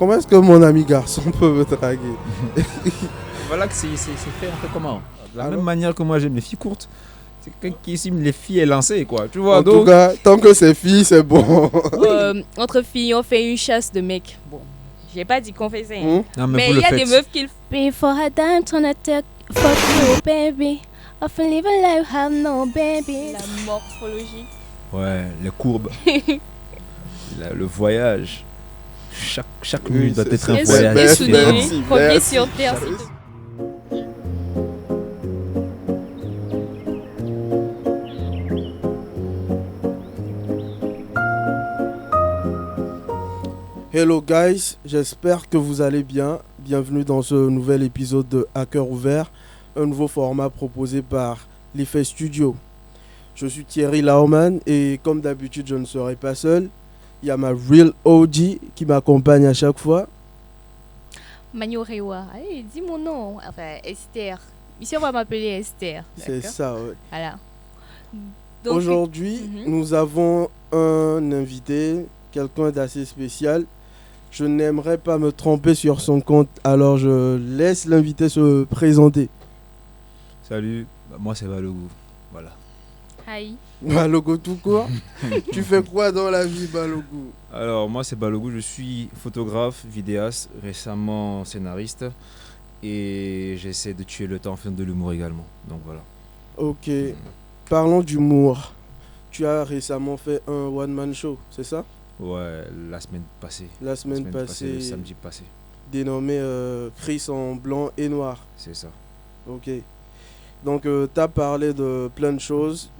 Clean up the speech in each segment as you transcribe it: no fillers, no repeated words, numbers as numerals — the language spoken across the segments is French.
comment est-ce que mon ami garçon peut me draguer? Voilà que c'est fait un peu comment. De la Alors même manière que moi j'aime les filles courtes, c'est quelqu'un qui estime les filles élancées, quoi. Tu vois, En tout donc. cas, tant que c'est fille, c'est bon. Entre filles, on fait une chasse de mecs. Bon, j'ai pas dit qu'on fait ça. Hein. Non, Mais vous il le y a faites. des meufs qui le font. Before I die, tryna take fuck you, baby. Often live a life, have no baby. La morphologie. Ouais, les courbes. Le voyage. Chaque minute doit être un Et voyage. merci, différent. merci. Reviens sur terre, s'il te plaît. Hello guys, j'espère que vous allez bien. Bienvenue dans ce nouvel épisode de Hacker Ouvert, un nouveau format proposé par l'Effet Studio. Je suis Thierry Laumann et comme d'habitude je ne serai pas seul. Il y a ma real OG qui m'accompagne à chaque fois. Manu Rewa. Allez, dis mon nom. Enfin, Esther. Ici, on va m'appeler Esther. C'est d'accord? ça, ouais. Voilà. Donc, Aujourd'hui, nous avons un invité, quelqu'un d'assez spécial. Je n'aimerais pas me tromper sur son compte, alors je laisse l'invité se présenter. Salut, moi c'est Balougou. Voilà. hi. Balogo tout court. Tu fais quoi dans la vie, Balogo? Alors, moi c'est Balougou, je suis photographe, vidéaste, récemment scénariste. Et j'essaie de tuer le temps en faisant de l'humour également. Donc voilà. Ok. Parlons d'humour. Tu as récemment fait un one-man show, c'est ça? Ouais, la semaine passée. La semaine passée, Le samedi passé. dénommé Chris en blanc et noir. C'est ça. Ok. Donc, tu as parlé de plein de choses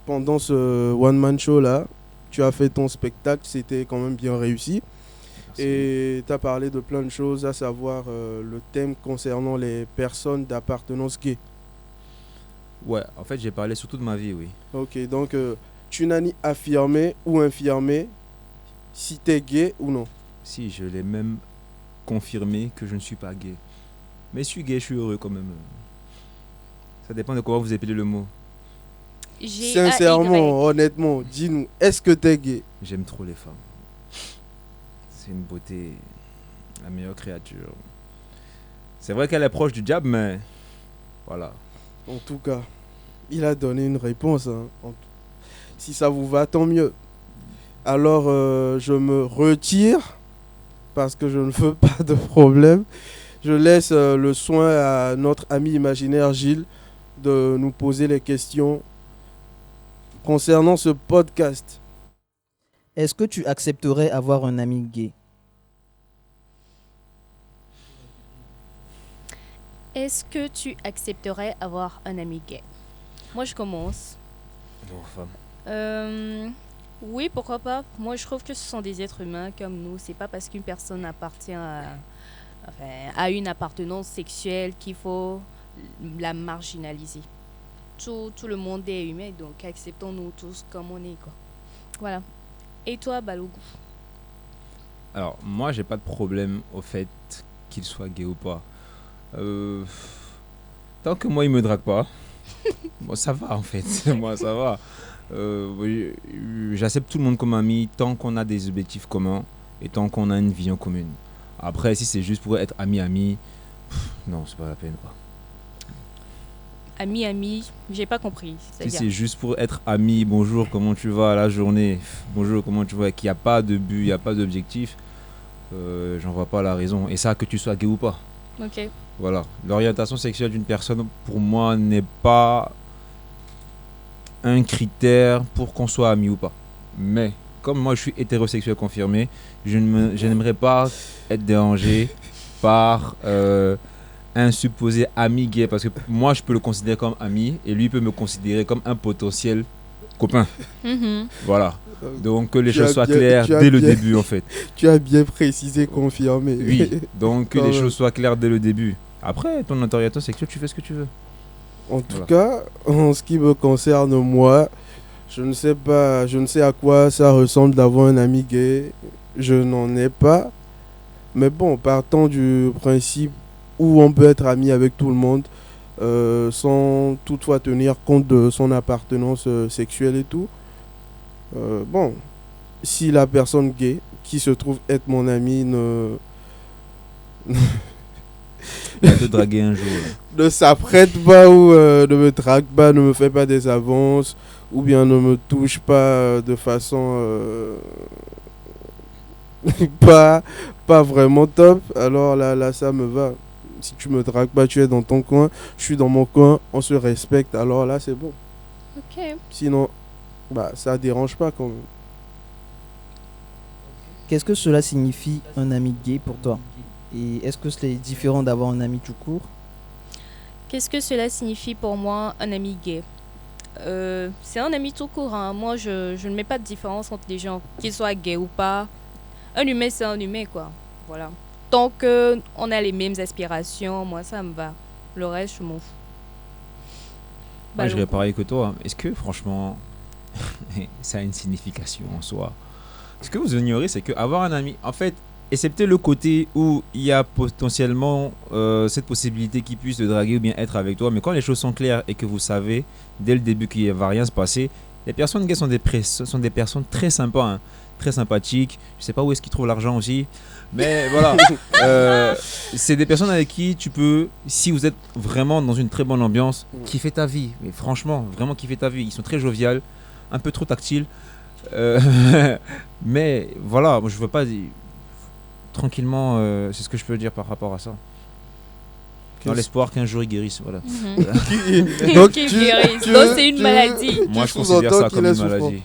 pendant ce one-man show-là. Tu as fait ton spectacle, c'était quand même bien réussi. Merci. Et tu as parlé de plein de choses, à savoir le thème concernant les personnes d'appartenance gay. Ouais, en fait j'ai parlé surtout de ma vie, oui. Ok, donc tu n'as ni affirmé ou infirmé si tu es gay ou non. Si, je l'ai même confirmé que je ne suis pas gay. Mais je suis gay, je suis heureux quand même. Ça dépend de comment vous appelez le mot. G-A-Y. Sincèrement, honnêtement, dis-nous, est-ce que tu es gay? J'aime trop les femmes. C'est une beauté, la meilleure créature. C'est vrai qu'elle est proche du diable, mais voilà. En tout cas, il a donné une réponse. Hein. Si ça vous va, tant mieux. Alors, je me retire parce que je ne veux pas de problème. Je laisse le soin à notre ami imaginaire Gilles de nous poser les questions concernant ce podcast. Est-ce que tu accepterais avoir un ami gay? Est-ce que tu accepterais avoir un ami gay? Moi, je commence. Bon, femme. Oui, pourquoi pas. Moi, je trouve que ce sont des êtres humains comme nous. C'est pas parce qu'une personne appartient à une appartenance sexuelle qu'il faut la marginaliser. Tout le monde est humain, donc acceptons-nous tous comme on est, quoi. Voilà. Et toi, Balougou? Alors, moi, j'ai pas de problème au fait qu'il soit gay ou pas. Tant que moi, il me drague pas, bon, ça va en fait. Moi, ça va. Oui, j'accepte tout le monde comme ami tant qu'on a des objectifs communs et tant qu'on a une vision commune. Après, si c'est juste pour être ami, non, c'est pas la peine, quoi. Ami, j'ai pas compris. Si C'est-à-dire, c'est juste pour être ami, bonjour, comment tu vas à la journée, bonjour, comment tu vas, qu'il n'y a pas de but, il n'y a pas d'objectif, j'en vois pas la raison. Et ça, que tu sois gay ou pas. ok. Voilà. L'orientation sexuelle d'une personne, pour moi, n'est pas un critère pour qu'on soit ami ou pas. Mais, comme moi, je suis hétérosexuel confirmé, je n'aimerais pas être dérangé par un supposé ami gay, parce que moi, je peux le considérer comme ami, et lui peut me considérer comme un potentiel copain. Mhm. Voilà. Donc, que les Tu choses as soient bien- claires tu as dès le bien- début, en fait. Tu as bien précisé, confirmé. Oui. Donc, que Quand les même. choses soient claires dès le début. Après, ton orientation sexuelle, tu fais ce que tu veux. En tout Voilà. cas, en ce qui me concerne moi, je ne sais pas, je ne sais à quoi ça ressemble d'avoir un ami gay. Je n'en ai pas. Mais bon, partant du principe où on peut être ami avec tout le monde, sans toutefois tenir compte de son appartenance sexuelle et tout. Bon, si la personne gay qui se trouve être mon ami Il va te draguer un jour. Là. Ne s'apprête pas ou ne me drague pas, ne me fait pas des avances ou bien ne me touche pas de façon pas, pas vraiment top, alors là ça me va. Si tu me dragues pas, tu es dans ton coin, je suis dans mon coin, on se respecte, alors là c'est bon. Ok. Sinon, bah ça dérange pas quand même. Qu'est-ce que cela signifie un ami gay pour toi? Et est-ce que c'est différent d'avoir un ami tout court? Qu'est-ce que cela signifie pour moi, un ami gay? C'est un ami tout court, hein. Moi, je ne mets pas de différence entre les gens, qu'ils soient gays ou pas. Un humain, c'est un humain, quoi. Voilà. Tant qu'on a les mêmes aspirations, moi, ça me va. Le reste, je m'en fous. Moi, je Ballon. dirais pareil que toi. Est-ce que, franchement, ça a une signification en soi? Ce que vous ignorez, c'est qu'avoir un ami, en fait, excepté le côté où il y a potentiellement cette possibilité qu'il puisse te draguer ou bien être avec toi, mais quand les choses sont claires et que vous savez dès le début qu'il ne va rien se passer, les personnes gays sont sont des personnes très sympas, hein, très sympathiques. Je sais pas où est-ce qu'ils trouvent l'argent aussi, mais voilà. C'est des personnes avec qui tu peux, si vous êtes vraiment dans une très bonne ambiance, kiffer ta vie. Mais franchement, vraiment kiffer ta vie. Ils sont très joviales, un peu trop tactiles. Mais voilà, moi, je veux pas tranquillement, c'est ce que je peux dire par rapport à ça. Dans l'espoir qu'un jour ils guérissent, voilà. Donc, Qui guérissent. Donc, c'est une maladie. Moi, je Tu considère sous-entends ça comme qu'il est une souffrant. maladie.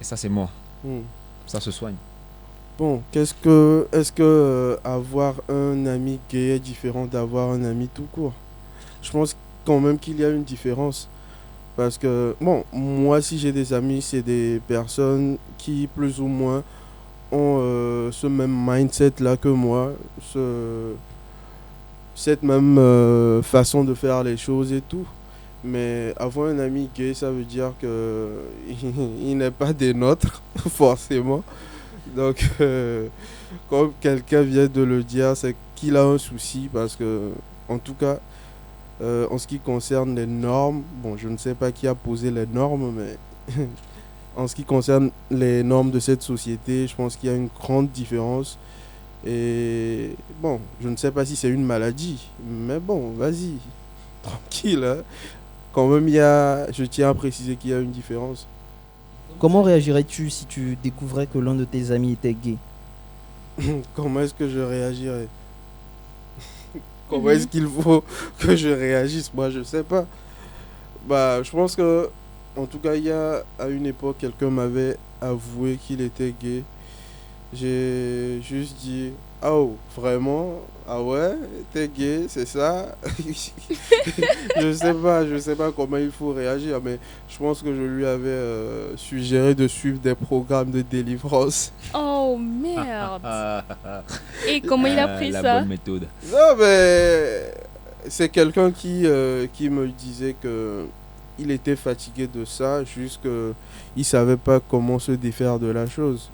Et ça, c'est moi. Hmm. Ça se soigne. Bon, est-ce que avoir un ami gay est différent d'avoir un ami tout court? Je pense quand même qu'il y a une différence. Parce que, bon, moi, si j'ai des amis, c'est des personnes qui, plus ou moins, ont ce même mindset-là que moi, cette même façon de faire les choses et tout. Mais avoir un ami gay, ça veut dire que il n'est pas des nôtres, forcément. Donc, comme quelqu'un vient de le dire, c'est qu'il a un souci parce que, en tout cas, en ce qui concerne les normes, bon, je ne sais pas qui a posé les normes, mais en ce qui concerne les normes de cette société, je pense qu'il y a une grande différence. Et bon, je ne sais pas si c'est une maladie, mais bon, vas-y, tranquille, hein. Quand même, je tiens à préciser qu'il y a une différence. Comment réagirais-tu si tu découvrais que l'un de tes amis était gay? Comment est-ce que je réagirais? Comment est-ce qu'il faut que je réagisse? Moi, je sais pas. Bah, je pense que, en tout cas, à une époque, quelqu'un m'avait avoué qu'il était gay. J'ai juste dit, oh, vraiment? Ah ouais? T'es gay, c'est ça? Je sais pas comment il faut réagir, mais je pense que je lui avais suggéré de suivre des programmes de délivrance. Oh, merde. Et comment il a pris la ça? bonne méthode. Non, mais c'est quelqu'un qui me disait que il était fatigué de ça, juste qu'il savait pas comment se défaire de la chose.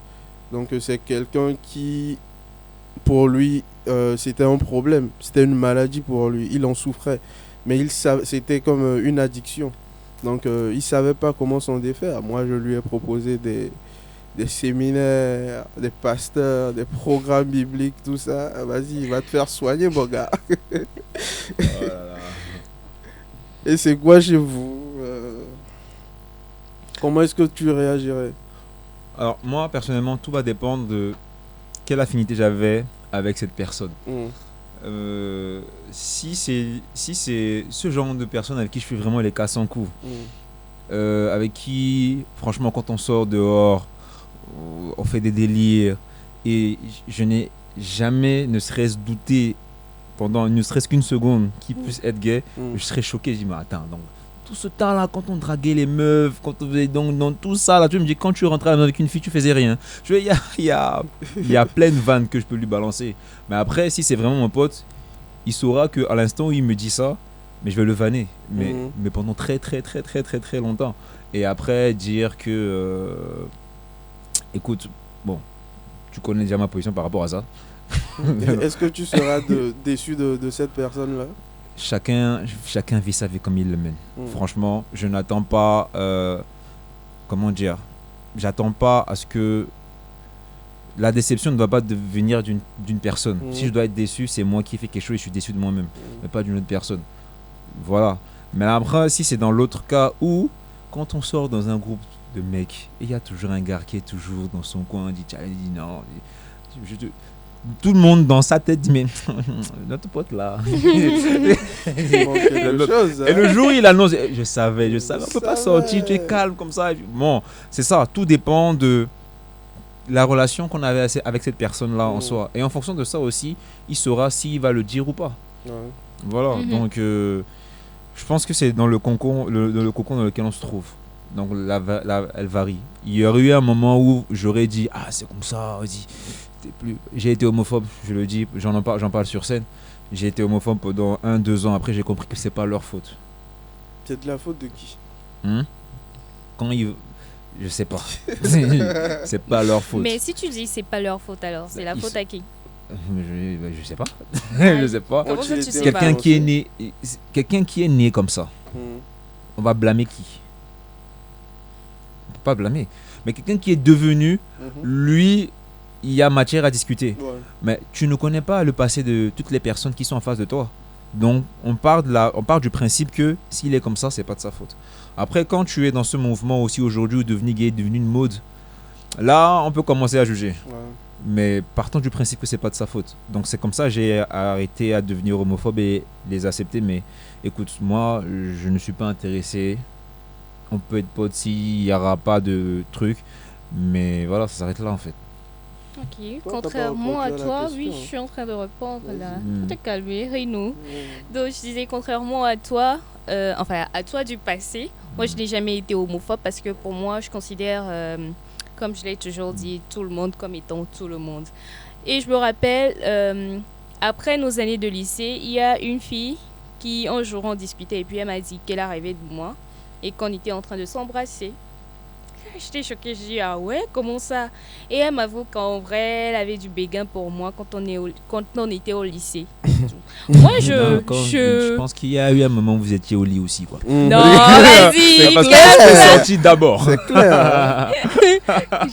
Donc c'est quelqu'un qui, pour lui, c'était un problème, c'était une maladie pour lui, il en souffrait. Mais c'était comme une addiction. Donc il savait pas comment s'en défaire. Moi, je lui ai proposé des séminaires, des pasteurs, des programmes bibliques, tout ça. Vas-y, il va te faire soigner, mon gars. Oh là là. Et c'est quoi chez vous comment est-ce que tu réagirais? Alors, moi, personnellement, tout va dépendre de quelle affinité j'avais avec cette personne. Si c'est ce genre de personne avec qui je fais vraiment les casse en coups, avec qui, franchement, quand on sort dehors, on fait des délires, et je n'ai jamais, ne serait-ce douté, pendant ne serait-ce qu'une seconde, qu'il puisse être gay, je serais choqué. Je dis, mais attends, donc, tout ce temps-là, quand on draguait les meufs, quand on faisait dans tout ça, là, tu me dis, quand tu rentrais avec une fille, tu faisais rien. Il y a plein de vannes que je peux lui balancer. Mais après, si c'est vraiment mon pote, il saura qu'à l'instant où il me dit ça, mais je vais le vanner. Mais pendant très, très, très, très, très, très longtemps. Et après, dire que... écoute, bon, tu connais déjà ma position par rapport à ça. Est-ce que tu seras déçu de cette personne-là? Chacun vit sa vie comme il le mène. Franchement, je n'attends pas... comment dire? J'attends pas à ce que la déception ne doit pas venir d'une personne. Mhm. Si je dois être déçu, c'est moi qui ai fait quelque chose et je suis déçu de moi-même, mais pas d'une autre personne. Voilà. Mais après, si c'est dans l'autre cas où, quand on sort dans un groupe de mecs, et il y a toujours un gars qui est toujours dans son coin, dit non. Tout le monde dans sa tête dit mais notre pote là. Il manque quelque chose, Et hein. le jour il annonce, je savais, on peut pas sortir, tu es calme comme ça. Bon, c'est ça, tout dépend de la relation qu'on avait avec cette personne là en soi. Et en fonction de ça aussi, il saura s'il va le dire ou pas. Ouais. Voilà, donc je pense que c'est dans le cocon, le cocon dans lequel on se trouve. Donc elle varie. Il y aurait eu un moment où j'aurais dit ah c'est comme ça, vas-y. J'ai été homophobe, je le dis, j'en parle sur scène. J'ai été homophobe pendant 1-2 ans. Après j'ai compris que c'est pas leur faute. C'est de la faute de qui? Je sais pas. C'est pas leur faute. Mais si tu dis c'est pas leur faute alors, c'est la faute à qui? Je sais pas. Je sais pas. Comment ça, tu sais Quelqu'un pas? qui est né comme ça. On va blâmer qui? On peut pas blâmer. Mais quelqu'un qui est devenu, lui, il y a matière à discuter. Ouais. Mais tu ne connais pas le passé de toutes les personnes qui sont en face de toi. Donc, on part du principe que s'il est comme ça, c'est pas de sa faute. Après, quand tu es dans ce mouvement aussi aujourd'hui où devenir gay est devenu une mode, là, on peut commencer à juger. Ouais. Mais partant du principe que c'est pas de sa faute. Donc, c'est comme ça que j'ai arrêté à devenir homophobe et les accepter. Mais écoute, moi, je ne suis pas intéressé. On peut être potes s'il n'y aura pas de truc. Mais voilà, ça s'arrête là en fait. Ok, Toi, t'as contrairement pas à répondu à la toi, question, oui, hein. je suis en train de répondre là. Mm. Faut te calmer, ris-nous. Donc, je disais, contrairement à toi, enfin, à toi du passé, moi, je n'ai jamais été homophobe parce que pour moi, je considère, comme je l'ai toujours dit, tout le monde comme étant tout le monde. Et je me rappelle, après nos années de lycée, il y a une fille qui, un jour, on discutait et puis elle m'a dit qu'elle arrivait de moi et qu'on était en train de s'embrasser. J'étais choquée, je dis ah ouais, comment ça? Et elle m'avoue qu'en vrai, elle avait du béguin pour moi quand on était au lycée. Moi, Je pense qu'il y a eu un moment où vous étiez au lit aussi quoi. Non, vas-y, C'est parce que calme c'est ça. sorti d'abord. C'est clair.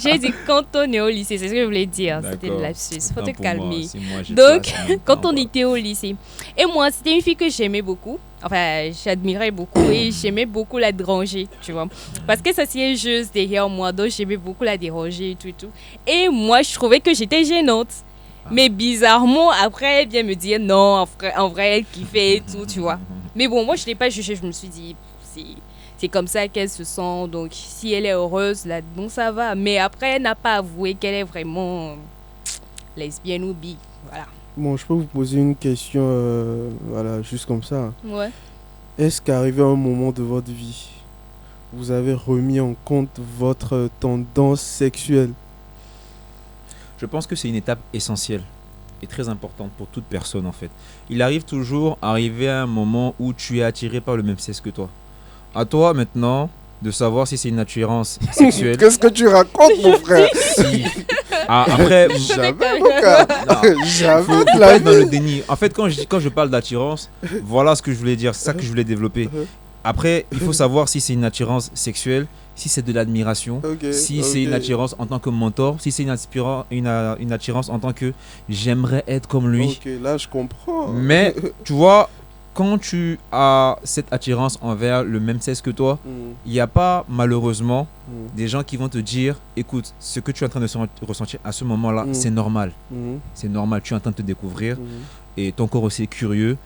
J'ai dit quand on est au lycée, c'est ce que je voulais dire. C'était D'accord. le lapsus, faut te Autant pour moi, calmer. si moi, j'ai Donc, pas ça en même quand temps, on quoi. était au lycée. Et moi, c'était une fille que j'aimais beaucoup. Enfin, j'admirais beaucoup et j'aimais beaucoup la déranger, tu vois. Parce que ça s'est juste derrière moi, donc j'aimais beaucoup la déranger et tout et tout. Et moi, je trouvais que j'étais gênante. Mais bizarrement, après, elle vient me dire non, en vrai, elle kiffait et tout, tu vois. Mais bon, moi, je ne l'ai pas jugée. Je me suis dit, c'est comme ça qu'elle se sent. Donc, si elle est heureuse, là, donc ça va. Mais après, elle n'a pas avoué qu'elle est vraiment lesbienne ou bi. Voilà. Bon, je peux vous poser une question, voilà, juste comme ça. Ouais. Est-ce qu'arrivé à un moment de votre vie, vous avez remis en compte votre tendance sexuelle? Je pense que c'est une étape essentielle et très importante pour toute personne en fait. Il arrive toujours arriver à un moment où tu es attiré par le même sexe que toi. À toi maintenant de savoir si c'est une attirance sexuelle. Qu'est-ce que tu racontes, mon frère? Si. Après, Jamais, mon gars. non. Jamais Faut de pas la être dans le vie. déni. En fait, quand je parle d'attirance, voilà ce que je voulais dire, c'est ça que je voulais développer. Après, il faut savoir si c'est une attirance sexuelle, si c'est de l'admiration, Ok, si c'est une ok. attirance en tant que mentor, si c'est une attirance en tant que j'aimerais être comme lui. Ok, là, je comprends. Mais tu vois, quand tu as cette attirance envers le même sexe que toi, Mm, il n'y a pas malheureusement mm, des gens qui vont te dire écoute, ce que tu es en train de ressentir à ce moment-là, Mm. c'est normal. mm, C'est normal, tu es en train de te découvrir mm. et ton corps aussi est curieux.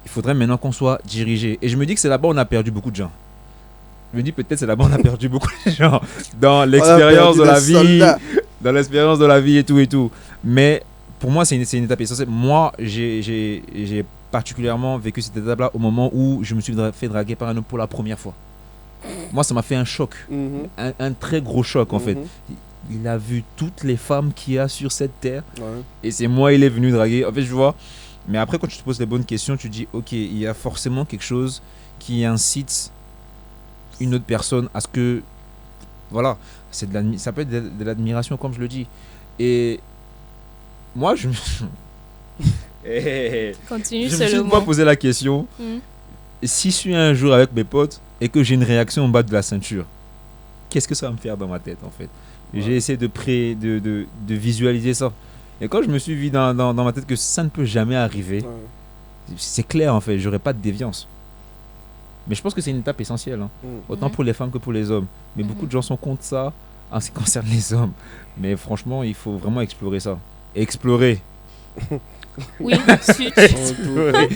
Il faudrait maintenant qu'on soit dirigé. Et je me dis que c'est là-bas où on a perdu beaucoup de gens. Je me dis peut-être c'est là-bas où on a perdu beaucoup de gens dans l'expérience de la vie, dans l'expérience de la vie et tout et tout. Mais pour moi, c'est une étape essentielle. Moi, j'ai particulièrement vécu cette étape-là au moment où je me suis fait draguer par un homme pour la première fois. Moi, ça m'a fait un choc, Mhm, un très gros choc en fait. mhm. Il a vu toutes les femmes qu'il y a sur cette terre Ouais. et c'est moi, il est venu draguer. En fait, je vois. Mais après, quand tu te poses les bonnes questions, tu dis ok, il y a forcément quelque chose qui incite une autre personne à ce que. Voilà, ça peut être de l'admiration, comme je le dis. Et moi, je me Continue je me suis seulement. pas posé la question Mm. si je suis un jour avec mes potes et que j'ai une réaction en bas de la ceinture, qu'est-ce que ça va me faire dans ma tête en fait? J'ai essayé de visualiser ça. Et quand je me suis vu dans ma tête que ça ne peut jamais arriver, Ouais. c'est clair en fait, j'aurais pas de déviance. Mais je pense que c'est une étape essentielle, hein. Autant Mhm. pour les femmes que pour les hommes. Mais beaucoup de gens sont contre ça en ce qui concerne les hommes. Mais franchement, il faut vraiment explorer ça. Explorer. Oui, Explorer.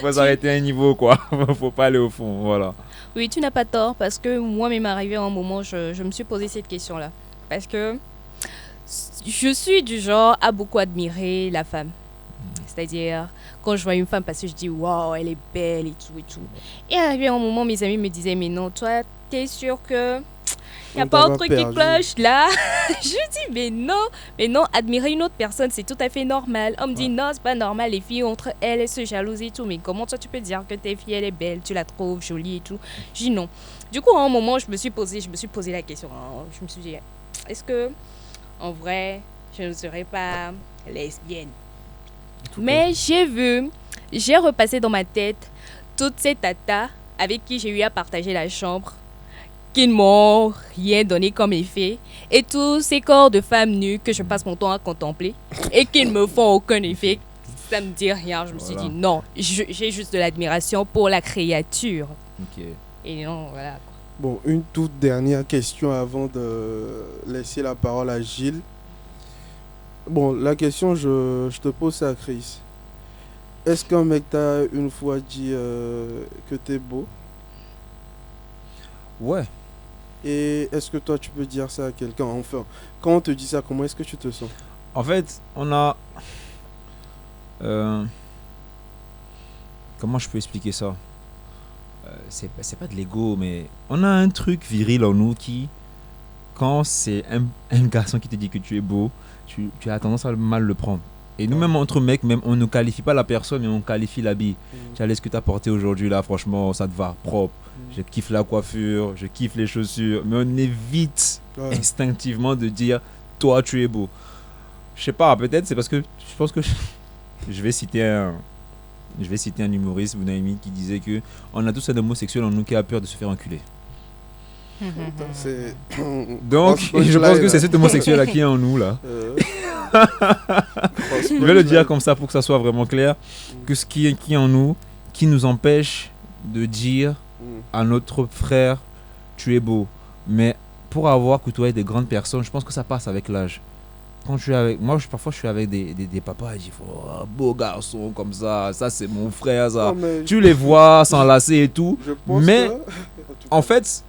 Faut s'arrêter à un niveau, quoi. Faut pas aller au fond, voilà. oui, tu n'as pas tort parce que moi, m'est arrivé un moment, je me suis posé cette question-là. Parce que je suis du genre à beaucoup admirer la femme. C'est-à-dire, quand je vois une femme passer, je dis waouh, elle est belle et tout et tout. Et arrivé un moment, mes amis me disaient mais non, toi, t'es sûr que il n'y a On pas t'a un pas truc qui perdu. cloche là? Je dis mais non, admirer une autre personne, c'est tout à fait normal. On me dit non, c'est pas normal, les filles entre elles se jalousent et tout. Mais comment toi tu peux dire que ta fille elle est belle, tu la trouves jolie et tout? Je dis non. Du coup, à un moment, je me suis posé la question. Hein. Je me suis dit, est-ce que en vrai, je ne serais pas lesbienne? Mais j'ai repassé dans ma tête toutes ces tatas avec qui j'ai eu à partager la chambre, qui ne m'ont rien donné comme effet, et tous ces corps de femmes nues que je passe mon temps à contempler et qui ne me font aucun effet. Ça me dit rien. Je me suis Voilà. dit non, j'ai juste de l'admiration pour la créature. Ok. Et non, voilà. Bon, une toute dernière question avant de laisser la parole à Gilles. Bon, la question, je te pose ça à Chris. Est-ce qu'un mec t'a une fois dit que t'es beau? Ouais. Et est-ce que toi, tu peux dire ça à quelqu'un? Enfin, quand on te dit ça, comment est-ce que tu te sens? En fait, on a... comment je peux expliquer ça? C'est pas de l'ego, mais on a un truc viril en nous qui, quand c'est un garçon qui te dit que tu es beau, tu as tendance à mal le prendre. Et nous-mêmes, entre mecs, même, on ne qualifie pas la personne, mais on qualifie l'habit. Tu as ce que tu as porté aujourd'hui, là, franchement, ça te va propre. Je kiffe la coiffure, je kiffe les chaussures, mais on évite Ouais. instinctivement de dire, toi, tu es beau. Je sais pas, peut-être c'est parce que je pense que je vais citer un humoriste, Bounaïmi, qui disait que on a tous un homosexuel en nous qui a peur de se faire enculer. C'est... Donc, je pense que c'est cet homosexuel-là qui est en nous, là. Je vais le dire comme ça pour que ça soit vraiment clair, que ce qui est en nous, qui nous empêche de dire à notre frère, tu es beau. Mais pour avoir côtoyé des grandes personnes, je pense que ça passe avec l'âge. Quand je suis avec moi, parfois je suis avec des papas et je dis oh, beau garçon comme ça c'est mon frère ça. Non, mais Tu les vois s'enlacer et tout. je pense mais que... en fait,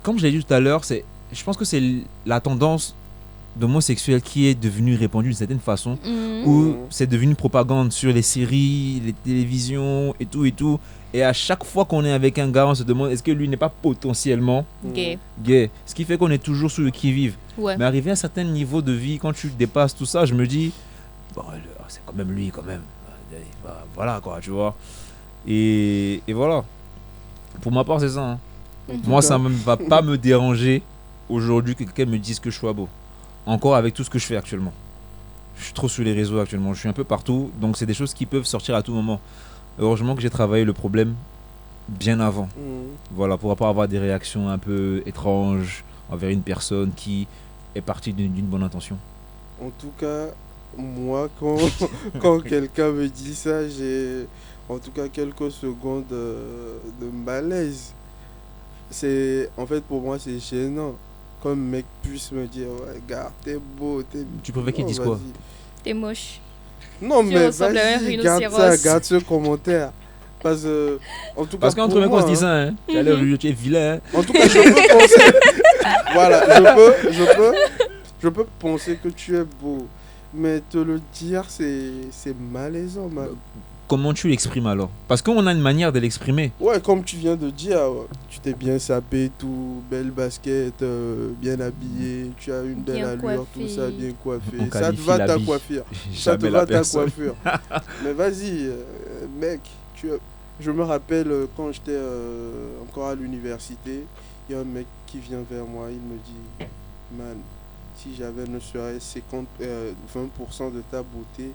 comme je l'ai dit tout à l'heure, je pense que c'est la tendance d'homosexuels qui est devenue répandue d'une certaine façon, où c'est devenu une propagande sur les séries, les télévisions et tout et tout. Et à chaque fois qu'on est avec un gars, on se demande est-ce que lui n'est pas potentiellement Gay. gay. Ce qui fait qu'on est toujours sur le qui-vive. Ouais. Mais arrivé à un certain niveau de vie, quand tu dépasses tout ça, je me dis, bon, c'est quand même lui, quand même. Voilà, quoi, tu vois. Et voilà. Pour ma part, c'est ça. Hein. Moi, ça ne va pas me déranger aujourd'hui que quelqu'un me dise que je sois beau. Encore avec tout ce que je fais actuellement. Je suis trop sur les réseaux actuellement. Je suis un peu partout. Donc, c'est des choses qui peuvent sortir à tout moment. Heureusement que j'ai travaillé le problème bien avant. Voilà, pour ne pas avoir des réactions un peu étranges envers une personne qui est partie d'une bonne intention. En tout cas, moi, quand quelqu'un me dit ça, j'ai en tout cas quelques secondes de malaise. En fait, pour moi, c'est gênant. Comme un mec puisse me dire, ouais, gars, t'es beau, t'es... Tu préfères qu'il Non, dise quoi? vas-y. T'es moche. Non, Tu mais ressembles à un vas-y, garde ça, rhinocéros. garde ce commentaire. Parce que, en tout cas, Parce qu'entre pour mecs, on moi, se dit ça, hein. Tu as l'air de tu es vilain. En tout cas, je peux penser. Voilà, je peux penser que tu es beau. Mais te le dire, c'est malaisant, man. Comment tu l'exprimes alors? Parce qu'on a une manière de l'exprimer. Ouais, comme tu viens de dire, ouais, tu t'es bien sapé, tout, belle basket, bien habillé, tu as une belle Bien allure, tout ça, coiffé. bien coiffé. On Ça te qualifie va ta l'habit. coiffure. Ça te Jamais va la ta personne. coiffure. Mais vas-y, mec, je me rappelle quand j'étais encore à l'université, il y a un mec qui vient vers moi, il me dit, man, si j'avais ne serait-ce 20% de ta beauté,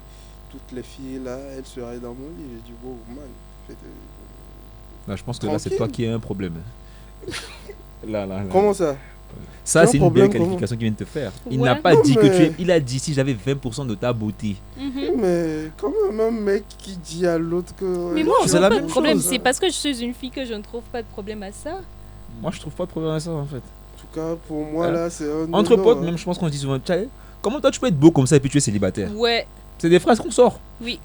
toutes les filles là, elles seraient dans mon lit. J'ai dit, wow, man. Là, je pense que là, c'est toi Tranquille. qui as un problème. Là. Comment ça? Ça, C'est c'est un une belle problème, qualification qu'il vient de te faire. Il Ouais. n'a pas Non, dit que tu mais- es. Il a dit si j'avais 20% de ta beauté. Mhm. Mais quand même, un mec qui dit à l'autre que. Mais ouais, moi, Non, je c'est vois la pas même de problème. chose. C'est parce que je suis une fille que je ne trouve pas de problème à ça. Moi, je trouve pas de problème à ça en fait. En tout cas, pour moi, Hein? là, c'est un. Entre non, potes, hein. même, je pense qu'on se dit souvent, Tchale, comment toi tu peux être beau comme ça et puis tu es célibataire? Ouais, C'est des phrases qu'on sort. oui.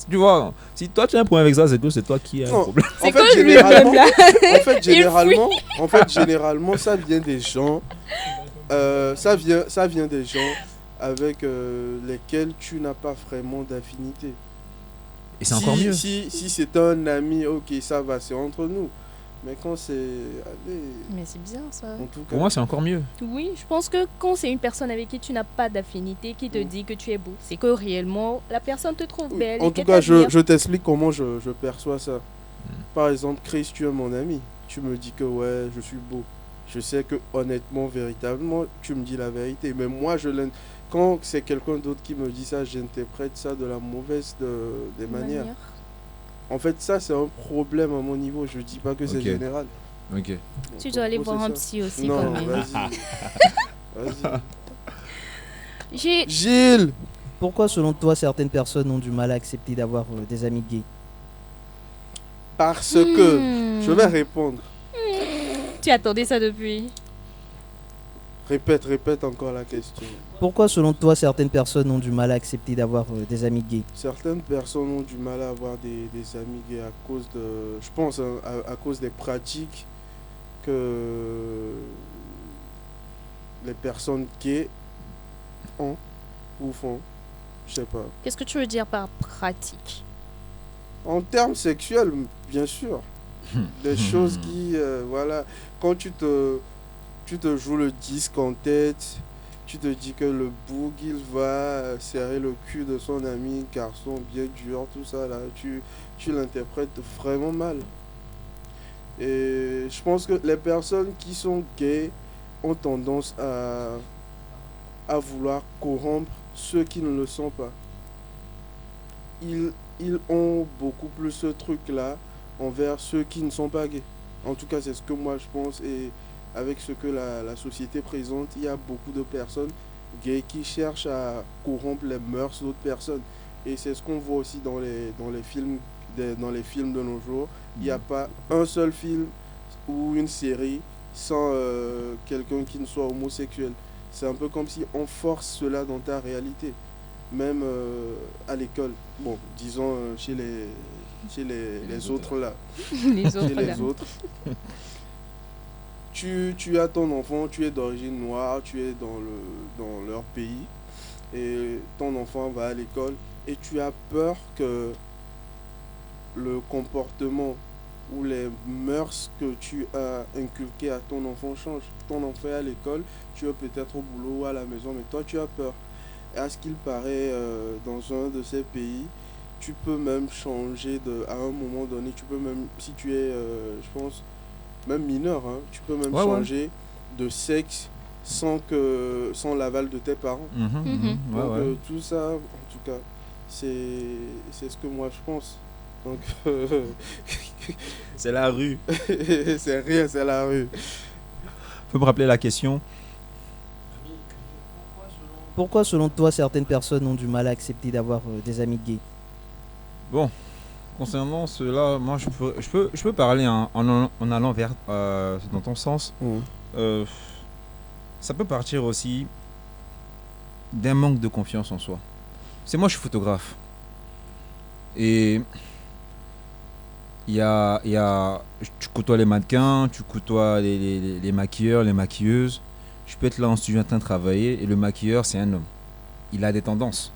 Tu vois, si toi tu as un problème avec ça, c'est que c'est toi qui as un Non. problème. C'est En fait, que lui, généralement, même là. en fait, généralement, ça vient des gens. Ça vient des gens avec lesquels tu n'as pas vraiment d'affinité. Et c'est encore mieux. Si c'est un ami, ok, ça va, c'est entre nous. Mais quand c'est. Allez, Mais c'est bizarre ça. en tout cas. Pour moi, c'est encore mieux. Oui, je pense que quand c'est une personne avec qui tu n'as pas d'affinité, qui te Mm. dit que tu es beau, c'est que réellement la personne te trouve Oui, belle. en et tout qu'elle cas, t'admire. je t'explique comment je perçois ça. Par exemple, Chris, tu es mon ami. Tu me dis que ouais, je suis beau. Je sais que honnêtement, véritablement, tu me dis la vérité. Mais moi, quand c'est quelqu'un d'autre qui me dit ça, j'interprète ça de la mauvaise des manières. En fait, ça, c'est un problème à mon niveau. Je dis pas que c'est Ok. général. Ok. Tu Donc, dois en aller gros, voir c'est un ça. psy aussi Non, quand même. vas-y. J'ai Gilles. Pourquoi, selon toi, certaines personnes ont du mal à accepter d'avoir des amis gays? Parce que. Je vais répondre. Tu attendais ça depuis. Répète encore la question. Pourquoi, selon toi, certaines personnes ont du mal à accepter d'avoir des amis gays? Certaines personnes ont du mal à avoir des amis gays à cause de, je pense, hein, à cause des pratiques que les personnes gays ont ou font. Je sais pas. Qu'est-ce que tu veux dire par pratique? En termes sexuels, bien sûr. Des choses qui, voilà, quand tu te joues le disque en tête, tu te dis que le boug, il va serrer le cul de son ami, garçon bien dur, tout ça, là, tu l'interprètes vraiment mal. Et je pense que les personnes qui sont gays ont tendance à vouloir corrompre ceux qui ne le sont pas. Ils ont beaucoup plus ce truc-là envers ceux qui ne sont pas gays. En tout cas, c'est ce que moi je pense. Et avec ce que la société présente, il y a beaucoup de personnes gays qui cherchent à corrompre les mœurs d'autres personnes. Et c'est ce qu'on voit aussi dans les films de nos jours. Il n'y a pas un seul film ou une série sans quelqu'un qui ne soit homosexuel. C'est un peu comme si on force cela dans ta réalité. Même à l'école. Bon, disons chez les autres là. Les Chez autres là. les autres. Tu as ton enfant, tu es d'origine noire, tu es dans leur pays. Et ton enfant va à l'école et tu as peur que le comportement ou les mœurs que tu as inculquées à ton enfant changent. Ton enfant est à l'école, tu es peut-être au boulot ou à la maison, mais toi tu as peur. Et à ce qu'il paraît, dans un de ces pays, tu peux même changer à un moment donné, tu peux même, si tu es, je pense, même mineur, hein, tu peux même Ouais, ouais. changer de sexe sans l'aval de tes parents. Mhm, Mhm. mhm. Ouais, Donc ouais. tout ça, en tout cas, c'est ce que moi je pense. Donc C'est la rue. c'est rien, c'est la rue. Faut me rappeler la question. Pourquoi, selon toi, certaines personnes ont du mal à accepter d'avoir des amis gays? Concernant cela, moi je peux parler en allant vers dans ton sens. Ça peut partir aussi d'un manque de confiance en soi. Moi je suis photographe. Et tu côtoies les mannequins, tu côtoies les maquilleurs, les maquilleuses. Je peux être là en studio en train de travailler et le maquilleur c'est un homme. Il a des tendances.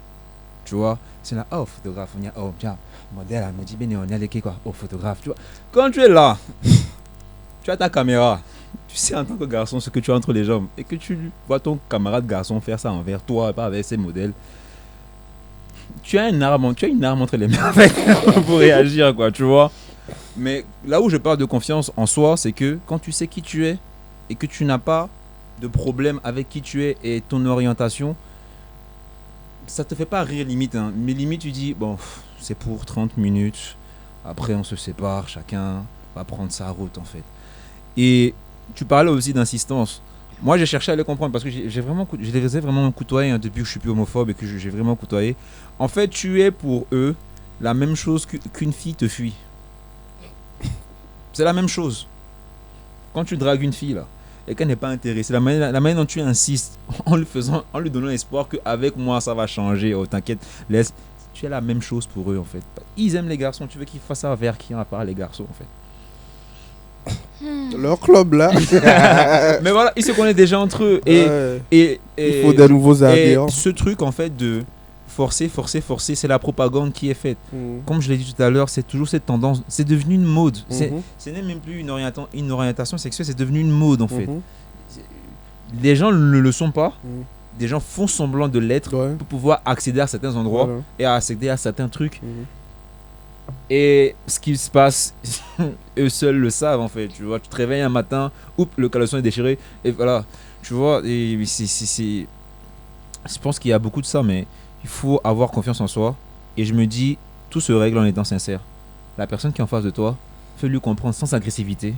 Tu vois, c'est là, oh photographe, on y a, oh tiens, modèle, elle me dit, ben on est allé quoi, oh photographe, tu vois. Quand tu es là, tu as ta caméra, tu sais en tant que garçon ce que tu as entre les jambes et que tu vois ton camarade garçon faire ça envers toi, pas avec ses modèles. Tu as une arme entre les mains pour réagir, quoi, tu vois. Mais là où je parle de confiance en soi, c'est que quand tu sais qui tu es et que tu n'as pas de problème avec qui tu es et ton orientation, ça te fait pas rire limite, hein. Mais limite tu dis, bon, c'est pour 30 minutes, après on se sépare, chacun va prendre sa route en fait. Et tu parlais aussi d'insistance. Moi, j'ai cherché à les comprendre parce que je les ai vraiment côtoyés hein, depuis que je suis plus homophobe et que j'ai vraiment côtoyé. En fait, tu es pour eux la même chose qu'une fille te fuit. C'est la même chose. Quand tu dragues une fille là et qu'elle n'est pas intéressée, la manière dont tu insistes en lui donnant espoir qu'avec moi ça va changer, oh t'inquiète, laisse. Tu es la même chose pour eux en fait. Ils aiment les garçons, tu veux qu'ils fassent ça vers qui à part les garçons en fait. Leur club là. Mais voilà, ils se connaissent déjà entre eux Ouais. et Il faut des nouveaux et adhérents. ce truc en fait de forcer, c'est la propagande qui est faite. Mhm. Comme je l'ai dit tout à l'heure, c'est toujours cette tendance, c'est devenu une mode. Mhm. Ce n'est même plus une orientation sexuelle, c'est devenu une mode en fait. Mhm. Les gens ne le sont pas, Mhm. des gens font semblant de l'être Ouais. pour pouvoir accéder à certains endroits Voilà. et à accéder à certains trucs. Mhm. Et ce qui se passe, eux seuls le savent en fait. Tu vois, tu te réveilles un matin, oups, le caleçon est déchiré et voilà. Tu vois, et je pense qu'il y a beaucoup de ça, mais il faut avoir confiance en soi. Et je me dis, tout se règle en étant sincère. La personne qui est en face de toi, fais-lui comprendre sans agressivité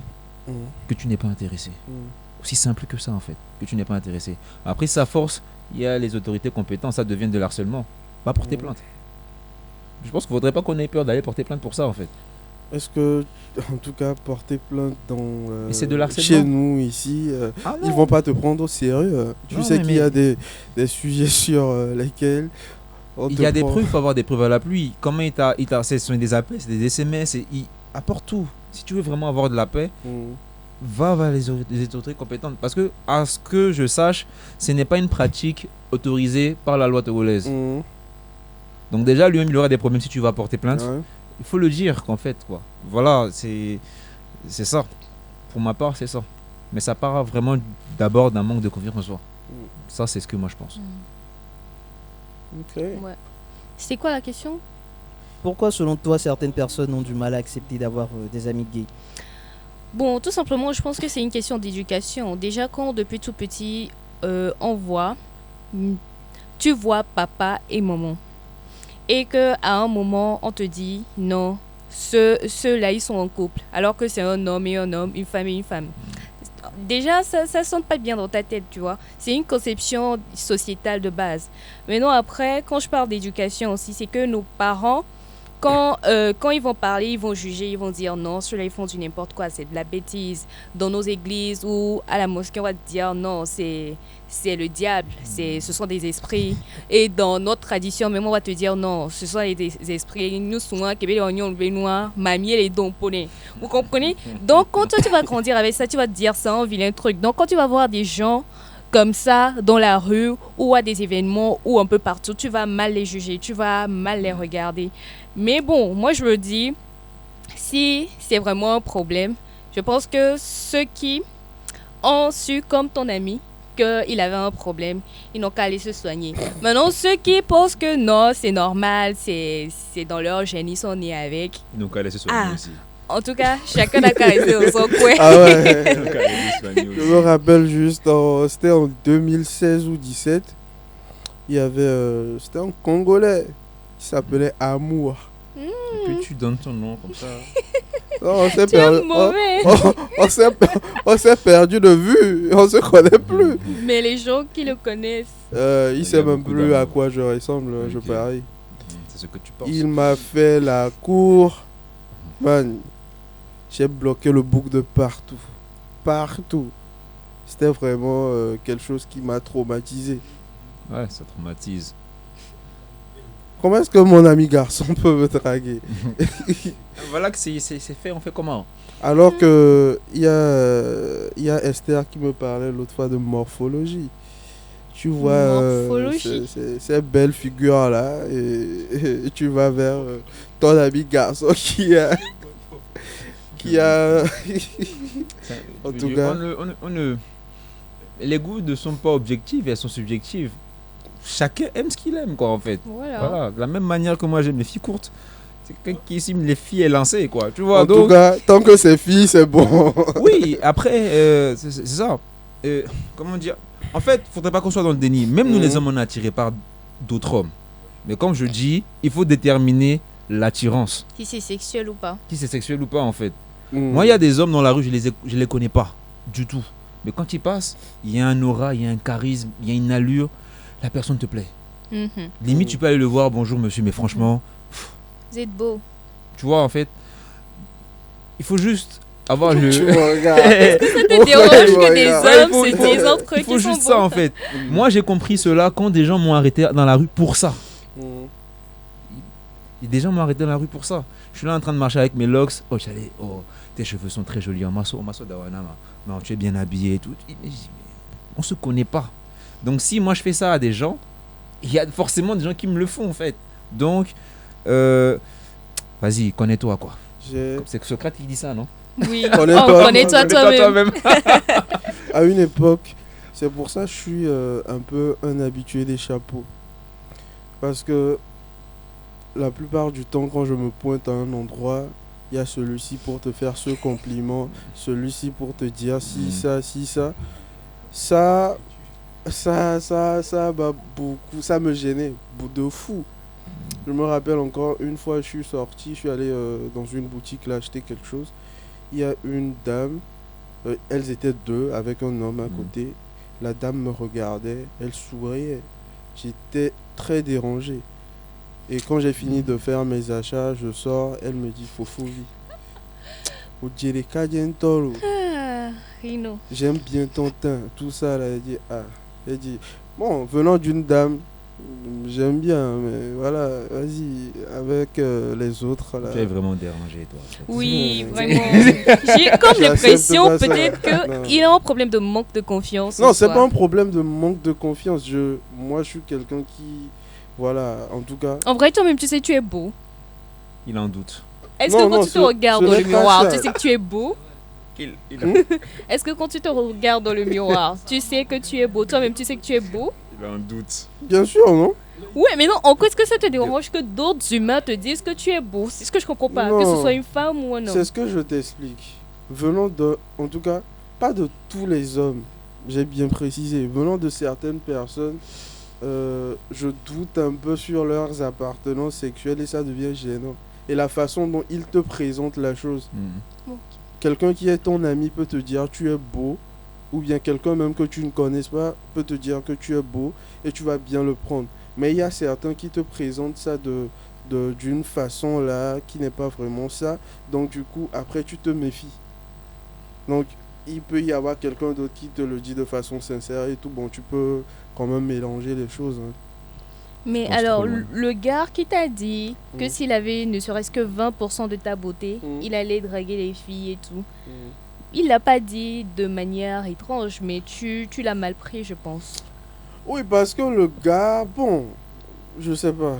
Mhm. que tu n'es pas intéressé. Mhm. Aussi simple que ça en fait, que tu n'es pas intéressé. Après, sa force, il y a les autorités compétentes, ça devient de l'harcèlement. Va porter Mhm. plainte. Je pense qu'il ne faudrait pas qu'on ait peur d'aller porter plainte pour ça en fait. Est-ce que, en tout cas, porter plainte Et c'est de l'harcèlement. chez nous, ici, Ah ils vont pas te prendre au sérieux. Tu Non, sais mais- qu'il y a des sujets sur lesquels on Il te y a des prend- preuves, il faut avoir des preuves à la pluie. Comment ce sont des appels, c'est des SMS, il apporte tout. Si tu veux vraiment avoir de la paix, Mhm. va vers les autorités compétentes. Parce que, à ce que je sache, ce n'est pas une pratique autorisée par la loi togolaise. Mhm. Donc déjà, lui-même, il aura des problèmes si tu vas porter plainte. Ouais. Il faut le dire qu'en fait, quoi. Voilà, c'est ça. Pour ma part, c'est ça. Mais ça part vraiment d'abord d'un manque de confiance en soi. Ça, c'est ce que moi je pense. Ok. Ouais. C'est quoi la question? Pourquoi, selon toi, certaines personnes ont du mal à accepter d'avoir des amis gays? Bon, tout simplement, je pense que c'est une question d'éducation. Déjà, quand depuis tout petit, on voit, tu vois papa et maman. Et qu'à un moment, on te dit, non, ceux-là, ils sont en couple. Alors que c'est un homme et un homme, une femme et une femme. Déjà, ça ne sonne pas bien dans ta tête, tu vois. C'est une conception sociétale de base. Maintenant, après, quand je parle d'éducation aussi, c'est que nos parents, quand ils vont parler, ils vont juger, ils vont dire non, ceux-là ils font du n'importe quoi, c'est de la bêtise. Dans nos églises ou à la mosquée, on va te dire non, c'est le diable, ce sont des esprits. Et dans notre tradition, même on va te dire non, ce sont des esprits. Nous sommes les oignons, le noir, mamie les dons poney. Vous comprenez? Donc quand toi, tu vas grandir avec ça, tu vas te dire ça un vilain truc. Donc quand tu vas voir des gens comme ça dans la rue ou à des événements ou un peu partout, tu vas mal les juger, tu vas mal les regarder. Mais bon, moi je me dis, si c'est vraiment un problème, je pense que ceux qui ont su, comme ton ami, qu'il avait un problème, ils n'ont qu'à aller se soigner. Maintenant, ceux qui pensent que non, c'est normal, c'est dans leur gène, ils sont nés avec. Ils n'ont qu'à laisser soigner Ah. aussi. En tout cas, chacun a qu'à rester dans son coin. Ah ouais. Ils n'ont qu'à laisser soigner Je aussi. me rappelle juste, c'était en 2016 ou 2017, il y avait, c'était un Congolais qui s'appelait Amour. Et puis tu donnes ton nom comme ça. Non, on s'est Tu es perdu, mauvais. on s'est perdu de vue, on se connaît plus. Mais les gens qui le connaissent, Il y sait a même beaucoup plus à d'amour. quoi je ressemble, je Ok. parie. C'est ce que tu penses. Il m'a fait la cour. Man, j'ai bloqué le bouc de partout. Partout. C'était vraiment quelque chose qui m'a traumatisé. Ouais, ça traumatise. Comment est-ce que mon ami garçon peut me draguer? Voilà que c'est fait, on fait comment? Alors que il y a Esther qui me parlait l'autre fois de morphologie. Tu vois Morphologie. ces belles figures là et tu vas vers ton ami garçon qui a En tout cas. Les goûts ne sont pas objectifs, elles sont subjectives. Chacun aime ce qu'il aime, quoi, en fait. voilà. Voilà, de la même manière que moi j'aime les filles courtes, c'est quelqu'un qui estime les filles élancées, quoi. Tu vois, En tout donc, cas, tant que c'est fille, c'est bon. oui, après, c'est ça. Comment dire? En fait, faudrait pas qu'on soit dans le déni. Même nous, Mhm. les hommes, on est attirés par d'autres hommes. Mais comme je dis, il faut déterminer l'attirance. Si c'est sexuel ou pas. Si c'est sexuel ou pas, en fait. Mm. Moi, il y a des hommes dans la rue, je les connais pas du tout. Mais quand il passe, il y a un aura, il y a un charisme, il y a une allure, la personne te plaît. Mhm. Limite, tu peux aller le voir, bonjour monsieur, mais franchement, Vous êtes beau. tu vois, en fait, il faut juste avoir le... Tu me regardes. Ça te Ouais, dérange que ouais, des ouais. hommes se disent entre eux Il faut qu'ils sont juste ça, beaux. en fait. Moi, j'ai compris cela quand des gens m'ont arrêté dans la rue pour ça. Mm. Et des gens m'ont arrêté dans la rue pour ça. Je suis là en train de marcher avec mes locks. Oh, tes cheveux sont très jolis. En masso dawana, là. Non, tu es bien habillé et tout. Mais je dis, mais on se connaît pas. Donc, si moi je fais ça à des gens, il y a forcément des gens qui me le font, en fait. Donc, vas-y, connais-toi, quoi. C'est que Socrate qui dit ça, non? Oui, Connais-toi. connais-toi toi-même. À une époque, c'est pour ça que je suis un peu un habitué des chapeaux. Parce que la plupart du temps, quand je me pointe à un endroit, il y a celui-ci pour te faire ce compliment, celui-ci pour te dire si ça, si ça. Ça m'a beaucoup, ça me gênait de fou. Je me rappelle encore une fois, je suis sorti, je suis allé dans une boutique là acheter quelque chose. Il y a une dame, elles étaient deux avec un homme à côté. La dame me regardait, elle souriait. J'étais très dérangé. Et quand j'ai fini de faire mes achats, je sors, elle me dit Fofovi. Ah, Rino. J'aime bien ton teint, tout ça là. Elle dit, bon, venant d'une dame, j'aime bien, mais voilà, vas-y, avec les autres là. Tu es vraiment dérangé, toi. En fait. Oui, vraiment. J'ai comme J'accepte l'impression pas ça. peut-être Non. qu'il a un problème de manque de confiance. Non, en c'est soi. pas un problème de manque de confiance. Moi, je suis quelqu'un qui, voilà, en tout cas. En vrai, toi-même, tu sais que tu es beau. Il en doute. Est-ce Non, que quand non, tu te ce regardes dans n'est le pas miroir, ça. tu sais que tu es beau? Est-ce que quand tu te regardes dans le miroir, tu sais que tu es beau? Toi-même, tu sais que tu es beau? Il a un doute. Bien sûr, non? Ouais, mais non, en quoi est-ce que ça te dérange que d'autres humains te disent que tu es beau? C'est ce que je comprends pas, que ce Non. soit une femme ou un homme. C'est ce que je t'explique. Venant de, en tout cas, pas de tous les hommes, j'ai bien précisé. Venant de certaines personnes, je doute un peu sur leurs appartenances sexuelles et ça devient gênant. Et la façon dont ils te présentent la chose. Quelqu'un qui est ton ami peut te dire tu es beau, ou bien quelqu'un même que tu ne connaisses pas peut te dire que tu es beau et tu vas bien le prendre. Mais il y a certains qui te présentent ça d'une façon là qui n'est pas vraiment ça. Donc du coup, après tu te méfies. Donc il peut y avoir quelqu'un d'autre qui te le dit de façon sincère et tout. Bon, tu peux quand même mélanger les choses. Hein. Mais pense alors, trop loin. le gars qui t'a dit que Mm. s'il avait ne serait-ce que 20% de ta beauté, Mm. il allait draguer les filles et tout. Il l'a pas dit de manière étrange, mais tu l'as mal pris, je pense. Oui, parce que le gars, bon, je sais pas.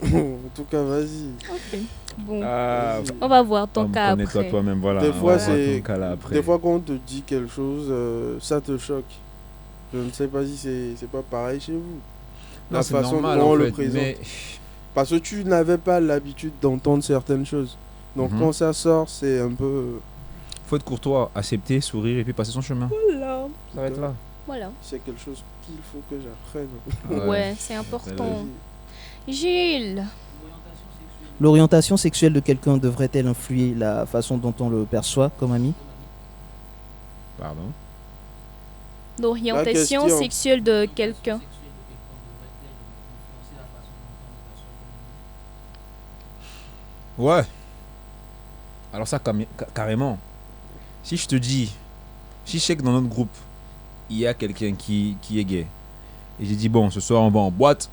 En tout cas, vas-y. Ok. Bon, Vas-y. on va voir ton cas Connais-toi après. toi-même, voilà. Des on fois, va voir c'est- ton cas là après. Des fois, quand on te dit quelque chose, ça te choque. Je ne sais pas si c'est pas pareil chez vous. Non, la c'est façon normal, dont en on le fait, présente. mais- Parce que tu n'avais pas l'habitude d'entendre certaines choses. Donc Mhm. quand ça sort, c'est un peu... Faut être courtois, accepter, sourire et puis passer son chemin. Voilà. Ça va être là. Voilà. C'est quelque chose qu'il faut que j'apprenne. Ouais, c'est important. Vas-y. Gilles, L'orientation sexuelle de quelqu'un devrait-elle influer la façon dont on le perçoit comme ami? Pardon. l'orientation question. sexuelle de quelqu'un. Ouais. Alors ça, carrément. Si je te dis, si je sais que dans notre groupe, il y a quelqu'un qui est gay, et j'ai dit, bon, ce soir, on va en boîte,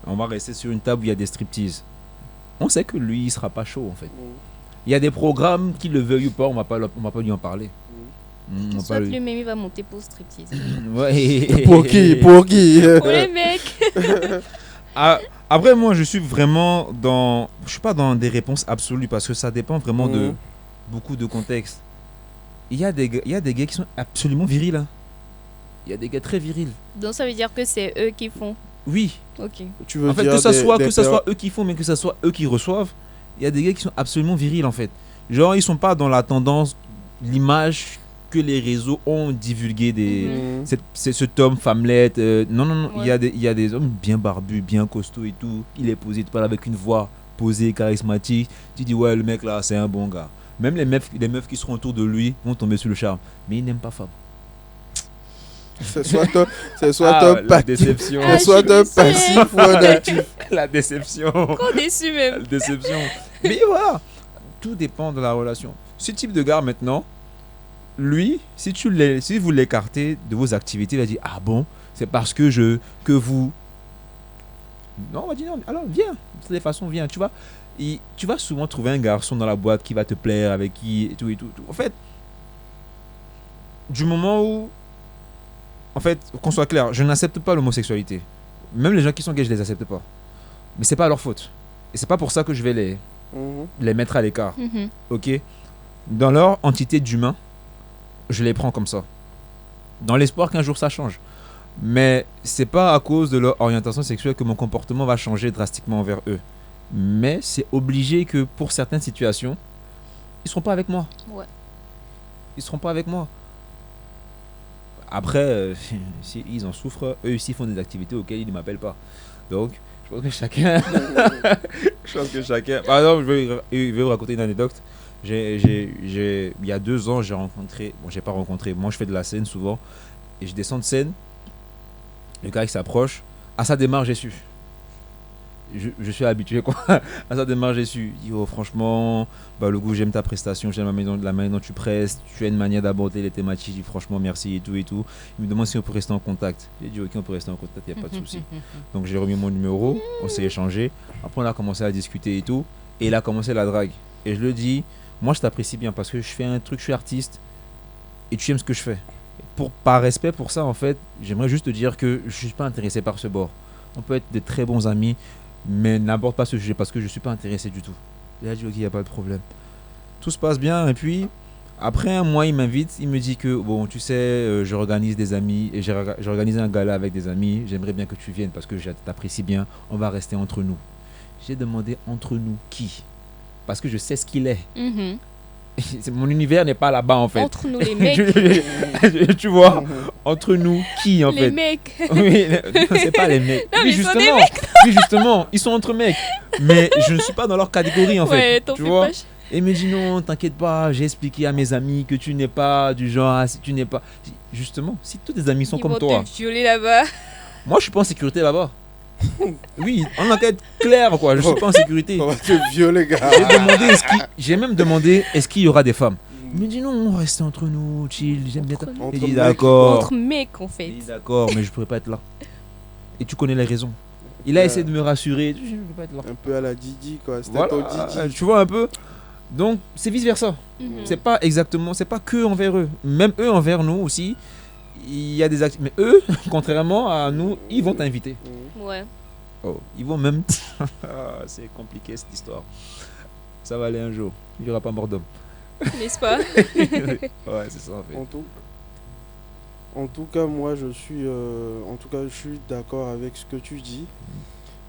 on va rester sur une table où il y a des striptease. On sait que lui, il sera pas chaud, en fait. Il y a des programmes, qu'il le veuille ou pas, on va pas lui en parler. On va Soit pas lui- lui-même, il va monter pour striptease. Ouais. Pour qui? Pour qui? Pour les mecs. Ah, après, moi, je suis vraiment dans... Je suis pas dans des réponses absolues parce que ça dépend vraiment de Mhm. beaucoup de contextes. Il y a des gars qui sont absolument virils. Hein. Il y a des gars très virils. Donc ça veut dire que c'est eux qui font. Oui. Ok. Tu veux En fait, dire que ça des- soit des que ça per- soit eux qui font, mais que ça soit eux qui reçoivent, il y a des gars qui sont absolument virils, en fait. Genre, ils sont pas dans la tendance, l'image que les réseaux ont divulgué des... Mhm. Cet homme femmelette, non, il Ouais. y a des hommes bien barbus, bien costauds et tout. Il est posé, il te parle avec une voix posé, charismatique, tu dis ouais le mec là c'est un bon gars. Même les meufs qui seront autour de lui vont tomber sur le charme, mais il n'aime pas femme. C'est soit Ah, un la passif, déception. c'est soit un passif ou un actif. La déception. Trop déçu même. La déception. Mais voilà, tout dépend de la relation. Ce type de gars maintenant, lui, si vous l'écartez de vos activités, il va dire ah bon, c'est parce que vous. Non, on va dire non. Alors viens, de toutes les façons viens, tu vois. Et tu vas souvent trouver un garçon dans la boîte qui va te plaire, avec qui et tout et tout. En fait, du moment où, en fait, qu'on soit clair, je n'accepte pas l'homosexualité. Même les gens qui sont gays, je les accepte pas. Mais c'est pas leur faute. Et c'est pas pour ça que je vais les mettre à l'écart. Mhm. Ok, dans leur entité d'humain, je les prends comme ça, dans l'espoir qu'un jour ça change. Mais c'est pas à cause de leur orientation sexuelle que mon comportement va changer drastiquement envers eux. Mais c'est obligé que pour certaines situations, ils seront pas avec moi. Ouais. Ils seront pas avec moi. Après, si ils en souffrent, eux aussi font des activités auxquelles ils ne m'appellent pas. Donc, je pense que chacun. Par exemple, je vais vous raconter une anecdote. Il y a 2 ans, j'ai rencontré. Bon, j'ai pas rencontré. Moi, je fais de la scène souvent. Et je descends de scène. Le gars, il s'approche. À sa démarche, j'ai su. Je suis habitué, quoi. À sa démarche, j'ai su. Il dit, oh, franchement, bah, le goût, j'aime ta prestation. J'aime la manière dont tu presses. Tu as une manière d'aborder les thématiques. Je dis, franchement, merci et tout et tout. Il me demande si on peut rester en contact. J'ai dit, ok, on peut rester en contact, il n'y a pas de souci. Donc, j'ai remis mon numéro. On s'est échangé. Après, on a commencé à discuter et tout. Et il a commencé la drague. Et je le dis, moi, je t'apprécie bien parce que je fais un truc, je suis artiste. Et tu aimes ce que je fais. Par respect pour ça, en fait, j'aimerais juste te dire que je ne suis pas intéressé par ce bord. On peut être de très bons amis, mais n'aborde pas ce sujet parce que je ne suis pas intéressé du tout. Il a dit, ok, il n'y a pas de problème. Tout se passe bien, et puis, après un mois, il m'invite, il me dit que, bon, tu sais, j'organise des amis, et j'ai organisé un gala avec des amis, j'aimerais bien que tu viennes parce que je t'apprécie bien, on va rester entre nous. J'ai demandé entre nous qui? Parce que je sais ce qu'il est. Mhm. Mon univers n'est pas là-bas en fait. Entre nous les mecs. Tu vois, entre nous qui en Les fait. mecs. Oui, non, c'est pas les mecs. Non, Oui, mais ils sont des justement, oui, justement, ils sont entre mecs. Mais je ne suis pas dans leur catégorie en fait. Ouais, t'en Tu fais vois. pas. Et il me dit non, t'inquiète pas, j'ai expliqué à mes amis que tu n'es pas du genre, si tu n'es pas. Justement, si tous tes amis sont Ils comme vont toi, te violer là-bas. moi je suis pas en sécurité là-bas. Oui, en enquête claire quoi, je suis pas en sécurité. On va te violer, gars. J'ai même demandé est-ce qu'il y aura des femmes. Il me dit non, on va rester entre nous, chill, j'aime bien ta. Entre nous. Il dit Entre d'accord. Entre mecs en fait. Il dit d'accord, mais je pourrais pas être là. Et tu connais les raisons. Il a essayé de me rassurer, je ne peux pas être là. Un peu à la Didi, quoi. C'était ton Voilà, Didi. tu vois un peu. Donc c'est vice versa. Mhm. C'est pas exactement, c'est pas que envers eux. Même eux envers nous aussi, il y a des actes. Mais eux, contrairement à nous, ils vont t'inviter. Ouais. Oh, ils vont même. Ah, c'est compliqué cette histoire. Ça va aller un jour. Il n'y aura pas mort d'homme. N'est-ce pas? Ouais, c'est ça en fait. En tout cas, moi, je suis d'accord avec ce que tu dis.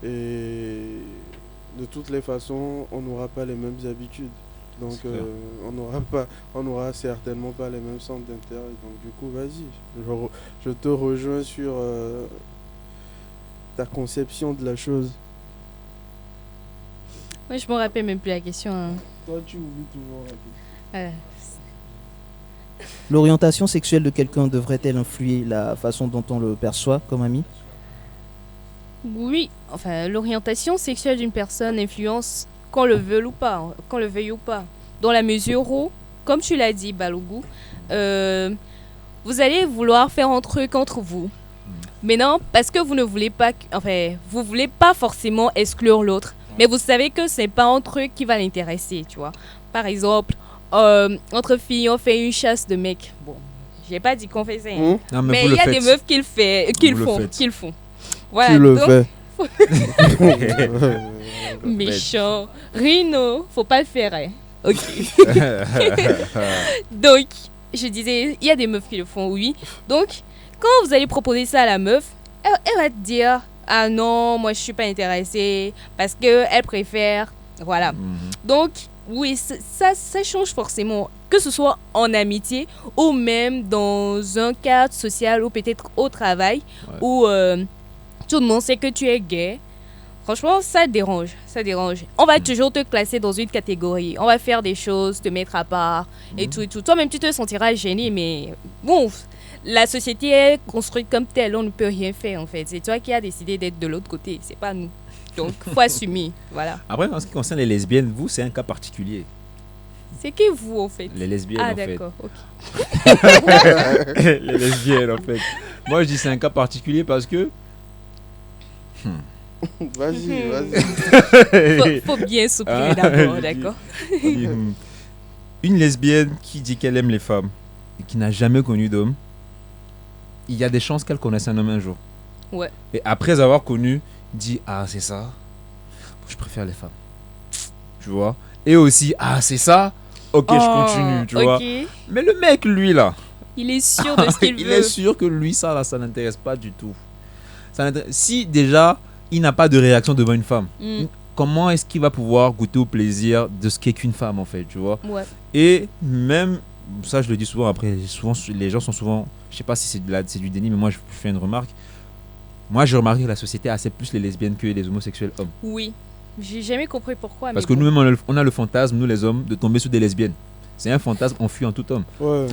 Et de toutes les façons, on n'aura pas les mêmes habitudes. Donc, C'est clair. on n'aura certainement pas les mêmes centres d'intérêt. Donc, du coup, vas-y. Je te rejoins sur ta conception de la chose. Moi, je me rappelle même plus la question. Hein. Toi, tu oublies toujours la question. Voilà. L'orientation sexuelle de quelqu'un devrait-elle influer la façon dont on le perçoit comme ami? Oui, enfin, l'orientation sexuelle d'une personne influence qu'on le veuille ou pas, dans la mesure où, comme tu l'as dit, Balougou, vous allez vouloir faire un truc entre vous. Mais non, parce que vous ne voulez pas, vous voulez pas forcément exclure l'autre, mais vous savez que c'est pas un truc qui va l'intéresser, tu vois. Par exemple, entre filles, on fait une chasse de mecs. Bon, j'ai pas dit qu'on faisait, hein. Non, Mais vous il le y a faites. des meufs qui le faites. font. Voilà, Tu le donc, fais. méchant. Rino, faut pas le faire, hein. Ok. Donc, je disais, il y a des meufs qui le font, oui. Donc, quand vous allez proposer ça à la meuf, elle va te dire, ah non, moi je suis pas intéressée, parce qu'elle préfère, voilà. Mhm. Donc, oui, ça change forcément, que ce soit en amitié ou même dans un cadre social ou peut-être au travail, Ouais. où tout le monde sait que tu es gay. Franchement, ça dérange, ça dérange. On va toujours te classer dans une catégorie. On va faire des choses, te mettre à part et tout et tout. Toi-même, tu te sentiras gêné, mais bon, la société est construite comme telle, on ne peut rien faire en fait. C'est toi qui as décidé d'être de l'autre côté, c'est pas nous. Donc, faut assumer, voilà. Après, en ce qui concerne les lesbiennes, vous, c'est un cas particulier. C'est qui vous en fait? Les lesbiennes, Ah en fait. d'accord, ok. Les lesbiennes, en fait. Moi, je dis c'est un cas particulier parce que. Vas-y. Faut bien soupirer d'abord, d'accord? Une lesbienne qui dit qu'elle aime les femmes et qui n'a jamais connu d'homme, il y a des chances qu'elle connaisse un homme un jour. Ouais. Et après avoir connu, dit ah c'est ça, je préfère les femmes. Tu vois. Et aussi ah c'est ça, ok je continue, tu vois. Mais le mec lui là, il est sûr de ce qu'il veut. Il est sûr que lui ça là, ça n'intéresse pas du tout. Si déjà il n'a pas de réaction devant une femme, comment est-ce qu'il va pouvoir goûter au plaisir de ce qu'est qu'une femme en fait, tu vois? Ouais. Et même ça je le dis souvent, après souvent les gens sont souvent, je sais pas si c'est du déni, mais moi je fais une remarque. Moi j'ai remarqué que la société accepte plus les lesbiennes que les homosexuels hommes. Oui, j'ai jamais compris pourquoi. Parce que nous-mêmes on a le fantasme, nous les hommes, de tomber sur des lesbiennes. C'est un fantasme enfui en tout homme. Ouais.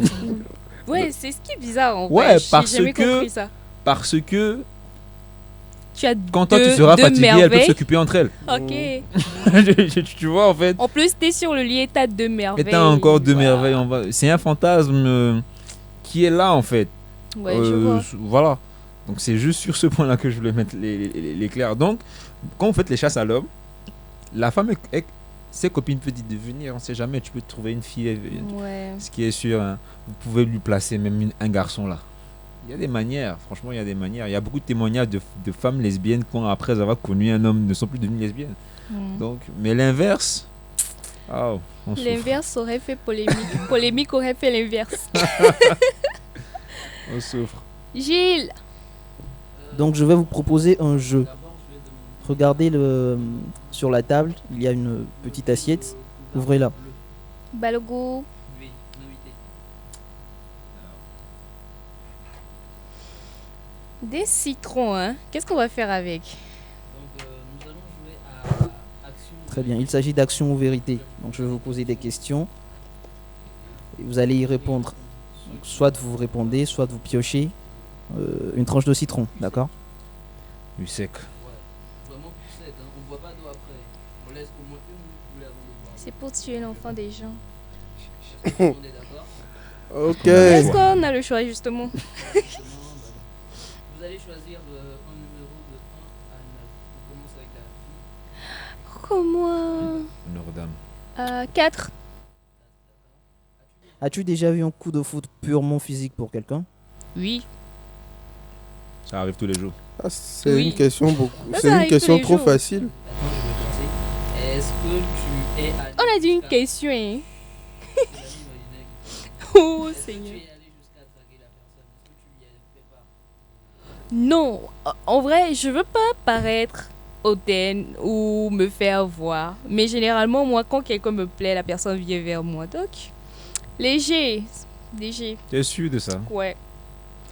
Ouais, c'est ce qui est bizarre en ouais, fait. J'ai jamais compris ça. Parce que quand toi tu seras fatigué, elles peuvent s'occuper entre elles. Ok. Tu vois en fait. En plus, t'es sur le lit et t'as deux merveilles. Et t'as encore deux merveilles. C'est un fantasme qui est là en fait. Ouais, je vois. Voilà. Donc c'est juste sur ce point-là que je voulais mettre les clairs. Donc, quand vous faites les chasses à l'homme, la femme, ses copines peuvent dire de venir, on sait jamais, tu peux trouver une fille. Ouais. Ce qui est sûr, hein, vous pouvez lui placer même un garçon là. Il y a des manières, franchement, il y a des manières. Il y a beaucoup de témoignages de femmes lesbiennes qui, après avoir connu un homme, ne sont plus devenues lesbiennes. Donc, mais l'inverse, l'inverse aurait fait polémique. Polémique aurait fait l'inverse. On souffre. Gilles. Donc je vais vous proposer un jeu. Regardez sur la table, il y a une petite assiette. Ouvrez-la. Balogo. Des citrons, hein. Qu'est-ce qu'on va faire avec? Donc nous allons jouer à action. Très bien, il s'agit d'action ou vérité. Donc je vais vous poser des questions et vous allez y répondre. Donc, soit vous répondez, soit vous piochez une tranche de citron, d'accord? Du sec. Vraiment plus sec, hein. On ne boit pas d'eau après. On laisse au moins une minute couler avant de boire. C'est pour tuer l'enfant des gens. On est d'accord? Ok. Est-ce qu'on a le choix justement? Vous allez choisir un numéro de 1 à 9. On commence avec la fille. Comment? Honneur dame. 4. As-tu déjà eu un coup de foot purement physique pour quelqu'un? Oui. Ça arrive tous les jours. Ah, c'est Oui. une question Ça c'est une arrive question tous les trop jours. facile. Attends, je vais penser. Est-ce que tu es allé On a dit une jusqu'à- question, hein. Est-ce Oh que tu Seigneur. es allé jusqu'à draguer la personne? Est-ce que tu y as fait part? Non, en vrai, je veux pas paraître hautaine ou me faire voir. Mais généralement, moi, quand quelqu'un me plaît, la personne vient vers moi. Donc, léger. Léger. T'es sûr de ça? Ouais.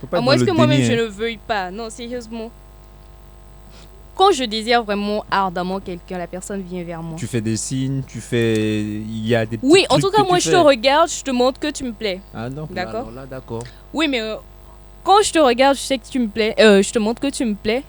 Faut pas À être moins dans que le moi-même, déni, je hein. ne veuille pas. Non, sérieusement. Quand je désire vraiment ardemment quelqu'un, la personne vient vers moi. Tu fais des signes, il y a des petits Oui, en trucs tout cas, que moi, tu je te fais. regarde, je te montre que tu me plais. Ah non, D'accord. là, d'accord. Oui, mais quand je te regarde, je sais que tu me plais. Je te montre que tu me plais.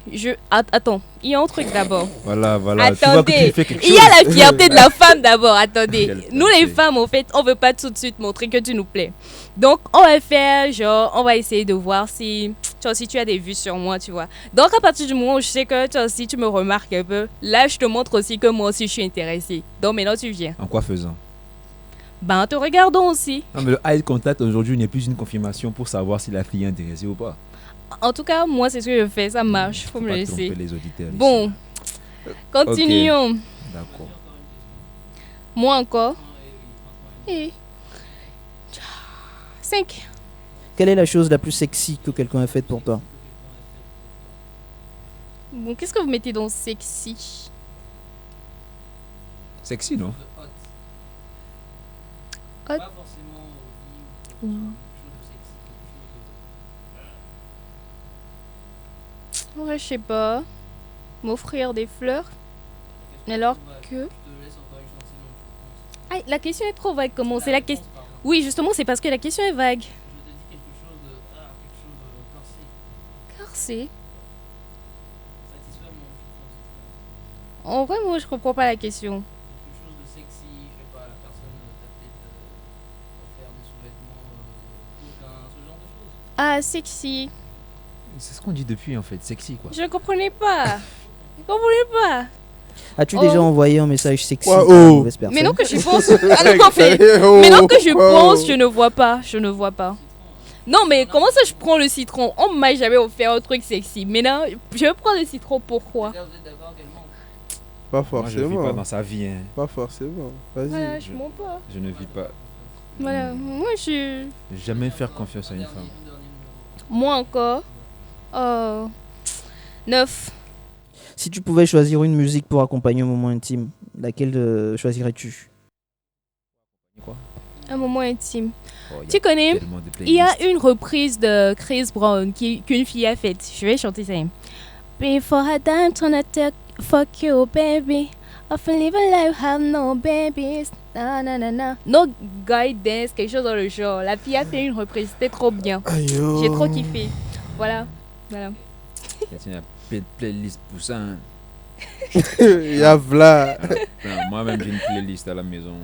Attends, il y a un truc d'abord. Voilà. Tu vois que Attendez, tu fais quelque il chose. y a la fierté de la femme d'abord. Attendez, Quelle nous les fierté. femmes, en fait, on veut pas tout de suite montrer que tu nous plais. Donc, on va faire genre, on va essayer de voir si toi aussi tu as des vues sur moi, tu vois. Donc, à partir du moment où je sais que toi aussi tu me remarques un peu, là, je te montre aussi que moi aussi je suis intéressée. Donc, maintenant tu viens. En quoi faisant? Ben, en te regardant aussi. Non, mais le eye contact aujourd'hui n'est plus une confirmation pour savoir si la fille est intéressée ou pas. En tout cas, moi, c'est ce que je fais. Ça marche. Faut me pas laisser. tromper les auditeurs ici. Bon, continuons. D'accord. Moi encore. Et 5. Quelle est la chose la plus sexy que quelqu'un a faite pour toi? Bon, qu'est-ce que vous mettez dans sexy? Sexy, non? Hot. Hot. Pas forcément au lit ou quelque chose de sexy. Quelque chose Ouais, je sais pas. M'offrir des fleurs alors que... Je te laisse encore une chance, sinon tu penses. Ah, la question est trop vague. Comment c'est la question? Oui, justement, c'est parce que la question est vague. Je te dis quelque chose de. Ah, quelque chose de corsé. Corsé. Satisfait mon citron. En vrai, moi, je comprends pas la question. Quelque chose de sexy, je sais pas, la personne t'a peut-être offert des sous-vêtements coquins, ce genre de choses. Ah, sexy. C'est ce qu'on dit depuis en fait, sexy quoi. Je ne comprenais pas. Je comprenais pas. As-tu Oh. déjà envoyé un message sexy Ouais, à la oh. mauvaise personne? Mais non que j'y pense. Ah non, en fait. Oh, Maintenant que je oh. pense, je ne vois pas. Je ne vois pas. Non, mais comment ça, je prends le citron? On m'a jamais offert un truc sexy. Maintenant, je prends le citron, pourquoi? Là, vous êtes d'accord qu'elle ment. Pas Moi je vis pas forcément. dans sa vie, hein. Pas forcément. Vas-y. Voilà, je mens pas. Je ne vis pas. Voilà, moi, je. Jamais faire confiance à une femme. Dernier numéro. Moi encore. Oh. 9. Si tu pouvais choisir une musique pour accompagner un moment intime, laquelle choisirais-tu? Quoi? Un moment intime. Oh, y a Tu connais? tellement de Il y a playlists. une reprise de Chris Brown qu'une fille a faite. Je vais chanter ça. Before I die, I'm tryna fuck you, baby. I feel live a life, have no babies. Na na na na. No guidance, quelque chose dans le genre. La fille a fait une reprise, c'était trop bien. Aïe, oh. J'ai trop kiffé. Voilà. Voilà. Il y a plein de playlists pour ça. Hein. Il y a Vla. Enfin, moi-même j'ai une playlist à la maison.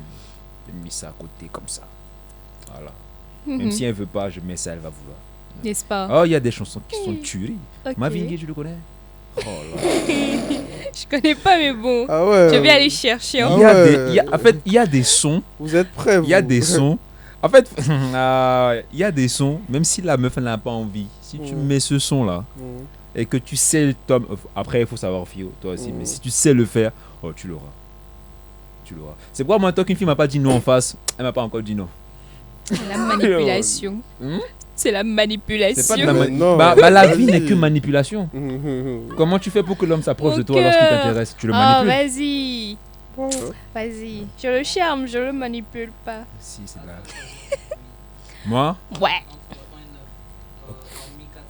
J'ai mis ça à côté comme ça. Voilà. Même si elle veut pas, je mets ça, elle va vouloir. N'est-ce pas? Oh, il y a des chansons qui sont tueries. Ok. Marvin Gaye, tu le connais? Oh là. Je connais pas, mais bon. Ah ouais. Je vais aller chercher. Ah hein. ouais. En fait, il y a des sons. Vous êtes prêts, vous? Il y a des sons. En fait, il y a des sons, même si la meuf elle n'a pas envie. Si tu mets ce son là Mm. et que tu sais le tome. Après, il faut savoir, Fio, toi aussi. Mais si tu sais le faire, oh, tu l'auras. Tu l'auras. C'est pourquoi moi, tant qu'une fille m'a pas dit non en face, elle m'a pas encore dit non. La manipulation. Hmm? C'est la manipulation. C'est pas de la Mais non, la vie vas-y. n'est que manipulation. Comment tu fais pour que l'homme s'approche de Mon toi lorsqu'il cœur. t'intéresse? Tu le Oh, manipules? vas-y. Vas-y. Je le charme, je le manipule pas. Si, c'est là. Moi? Ouais. Entre 1 et 9. Hormis 4,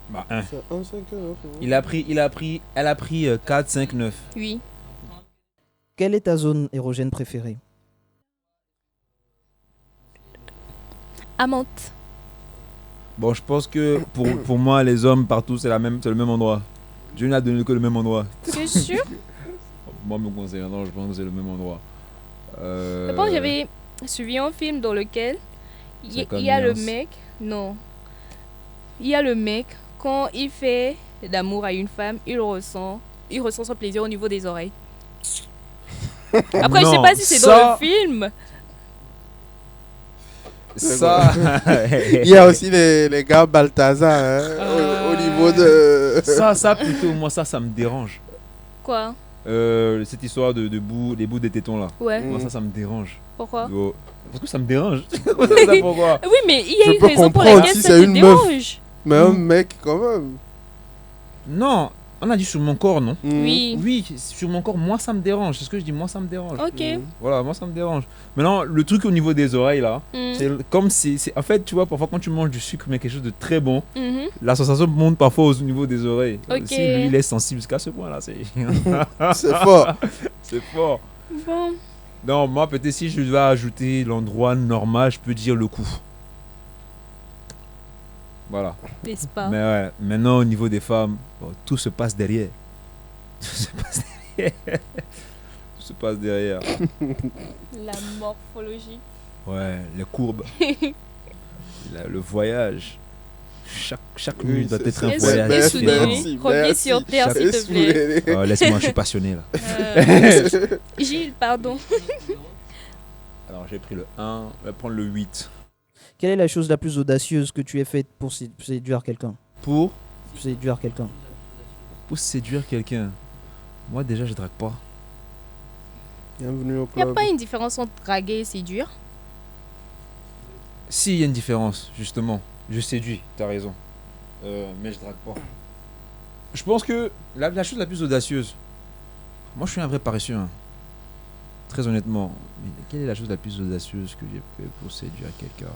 5 et 9. Bah, 1. C'est un 5 heures, Elle a pris 4, 5, 9. Oui. Quelle est ta zone érogène préférée? Amante. Bon, je pense que pour moi, les hommes partout, c'est le même endroit. Dieu n'a donné que le même endroit. Tu es sûr? Moi, me concernant, je pense que c'est le même endroit. Je pense que j'avais suivi un film dans lequel il C'est comme y a le nuance. mec. Non. Il y a le mec, quand il fait l'amour à une femme, il ressent son plaisir au niveau des oreilles. Après, je sais Non, pas si c'est ça- dans le film. Ça, Il y a aussi les gars Balthazar hein, au niveau de. ça plutôt, moi, ça me dérange. Quoi? Cette histoire des bouts des tétons là. Ouais. Moi, ça me dérange. Pourquoi? Oh, parce que ça me dérange. C'est ça pourquoi? Oui, mais il y a Je une peux raison pour comprendre laquelle si ça c'est te une meuf. dérange. Mais un mec, quand même. Non, on a dit sur mon corps, non? Mm. Oui. Oui, sur mon corps, moi ça me dérange. C'est ce que je dis, moi ça me dérange. Ok. Voilà, moi ça me dérange. Maintenant, le truc au niveau des oreilles là, Mm. c'est comme en fait, tu vois, parfois quand tu manges du sucre, mais quelque chose de très bon, Mhm. la sensation monte parfois au niveau des oreilles. Ok. Si lui il est sensible jusqu'à ce point là, c'est C'est fort. c'est fort. Bon. Non, moi peut-être si je dois ajouter l'endroit normal, je peux dire le cou. Voilà. N'est-ce pas? Mais ouais, maintenant au niveau des femmes, bon, tout se passe derrière. Tout se passe derrière. Tout se passe derrière. La morphologie. Ouais, les courbes. Le voyage. Chaque Oui, minute doit c'est- être un Est-ce voyage est différent. soudé? Reviens sur terre, s'il te plaît. Oh, laisse-moi, je suis passionné là. Gilles, pardon. Alors j'ai pris le 1, on va prendre le 8. Quelle est la chose la plus audacieuse que tu aies faite pour séduire quelqu'un? Pour Séduire quelqu'un. séduire quelqu'un. Moi déjà je drague pas. Bienvenue au Il n'y a club. pas une différence entre draguer et séduire? Si, il y a une différence, justement. Je séduis, t'as raison. Mais je drague pas. Je pense que la chose la plus audacieuse. Moi, je suis un vrai paresseux. Hein. Très honnêtement. Mais quelle est la chose la plus audacieuse que j'ai fait pour séduire quelqu'un?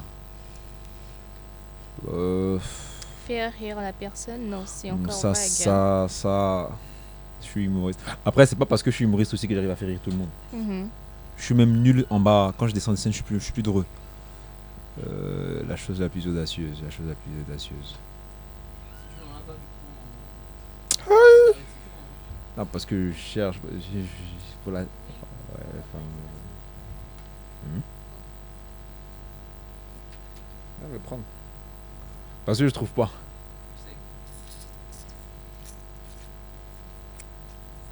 Faire rire la personne? Non, c'est encore ça, vague. ça, Je suis humoriste. Après, c'est pas parce que je suis humoriste aussi que j'arrive à faire rire tout le monde. Mhm. Je suis même nul en bas. Quand je descends de scène, je suis plus drôle. La chose la plus audacieuse. Si tu n'en as pas du coup. Non, parce que je cherche. Pour la. Ouais, enfin. Je vais prendre. Parce que je trouve pas.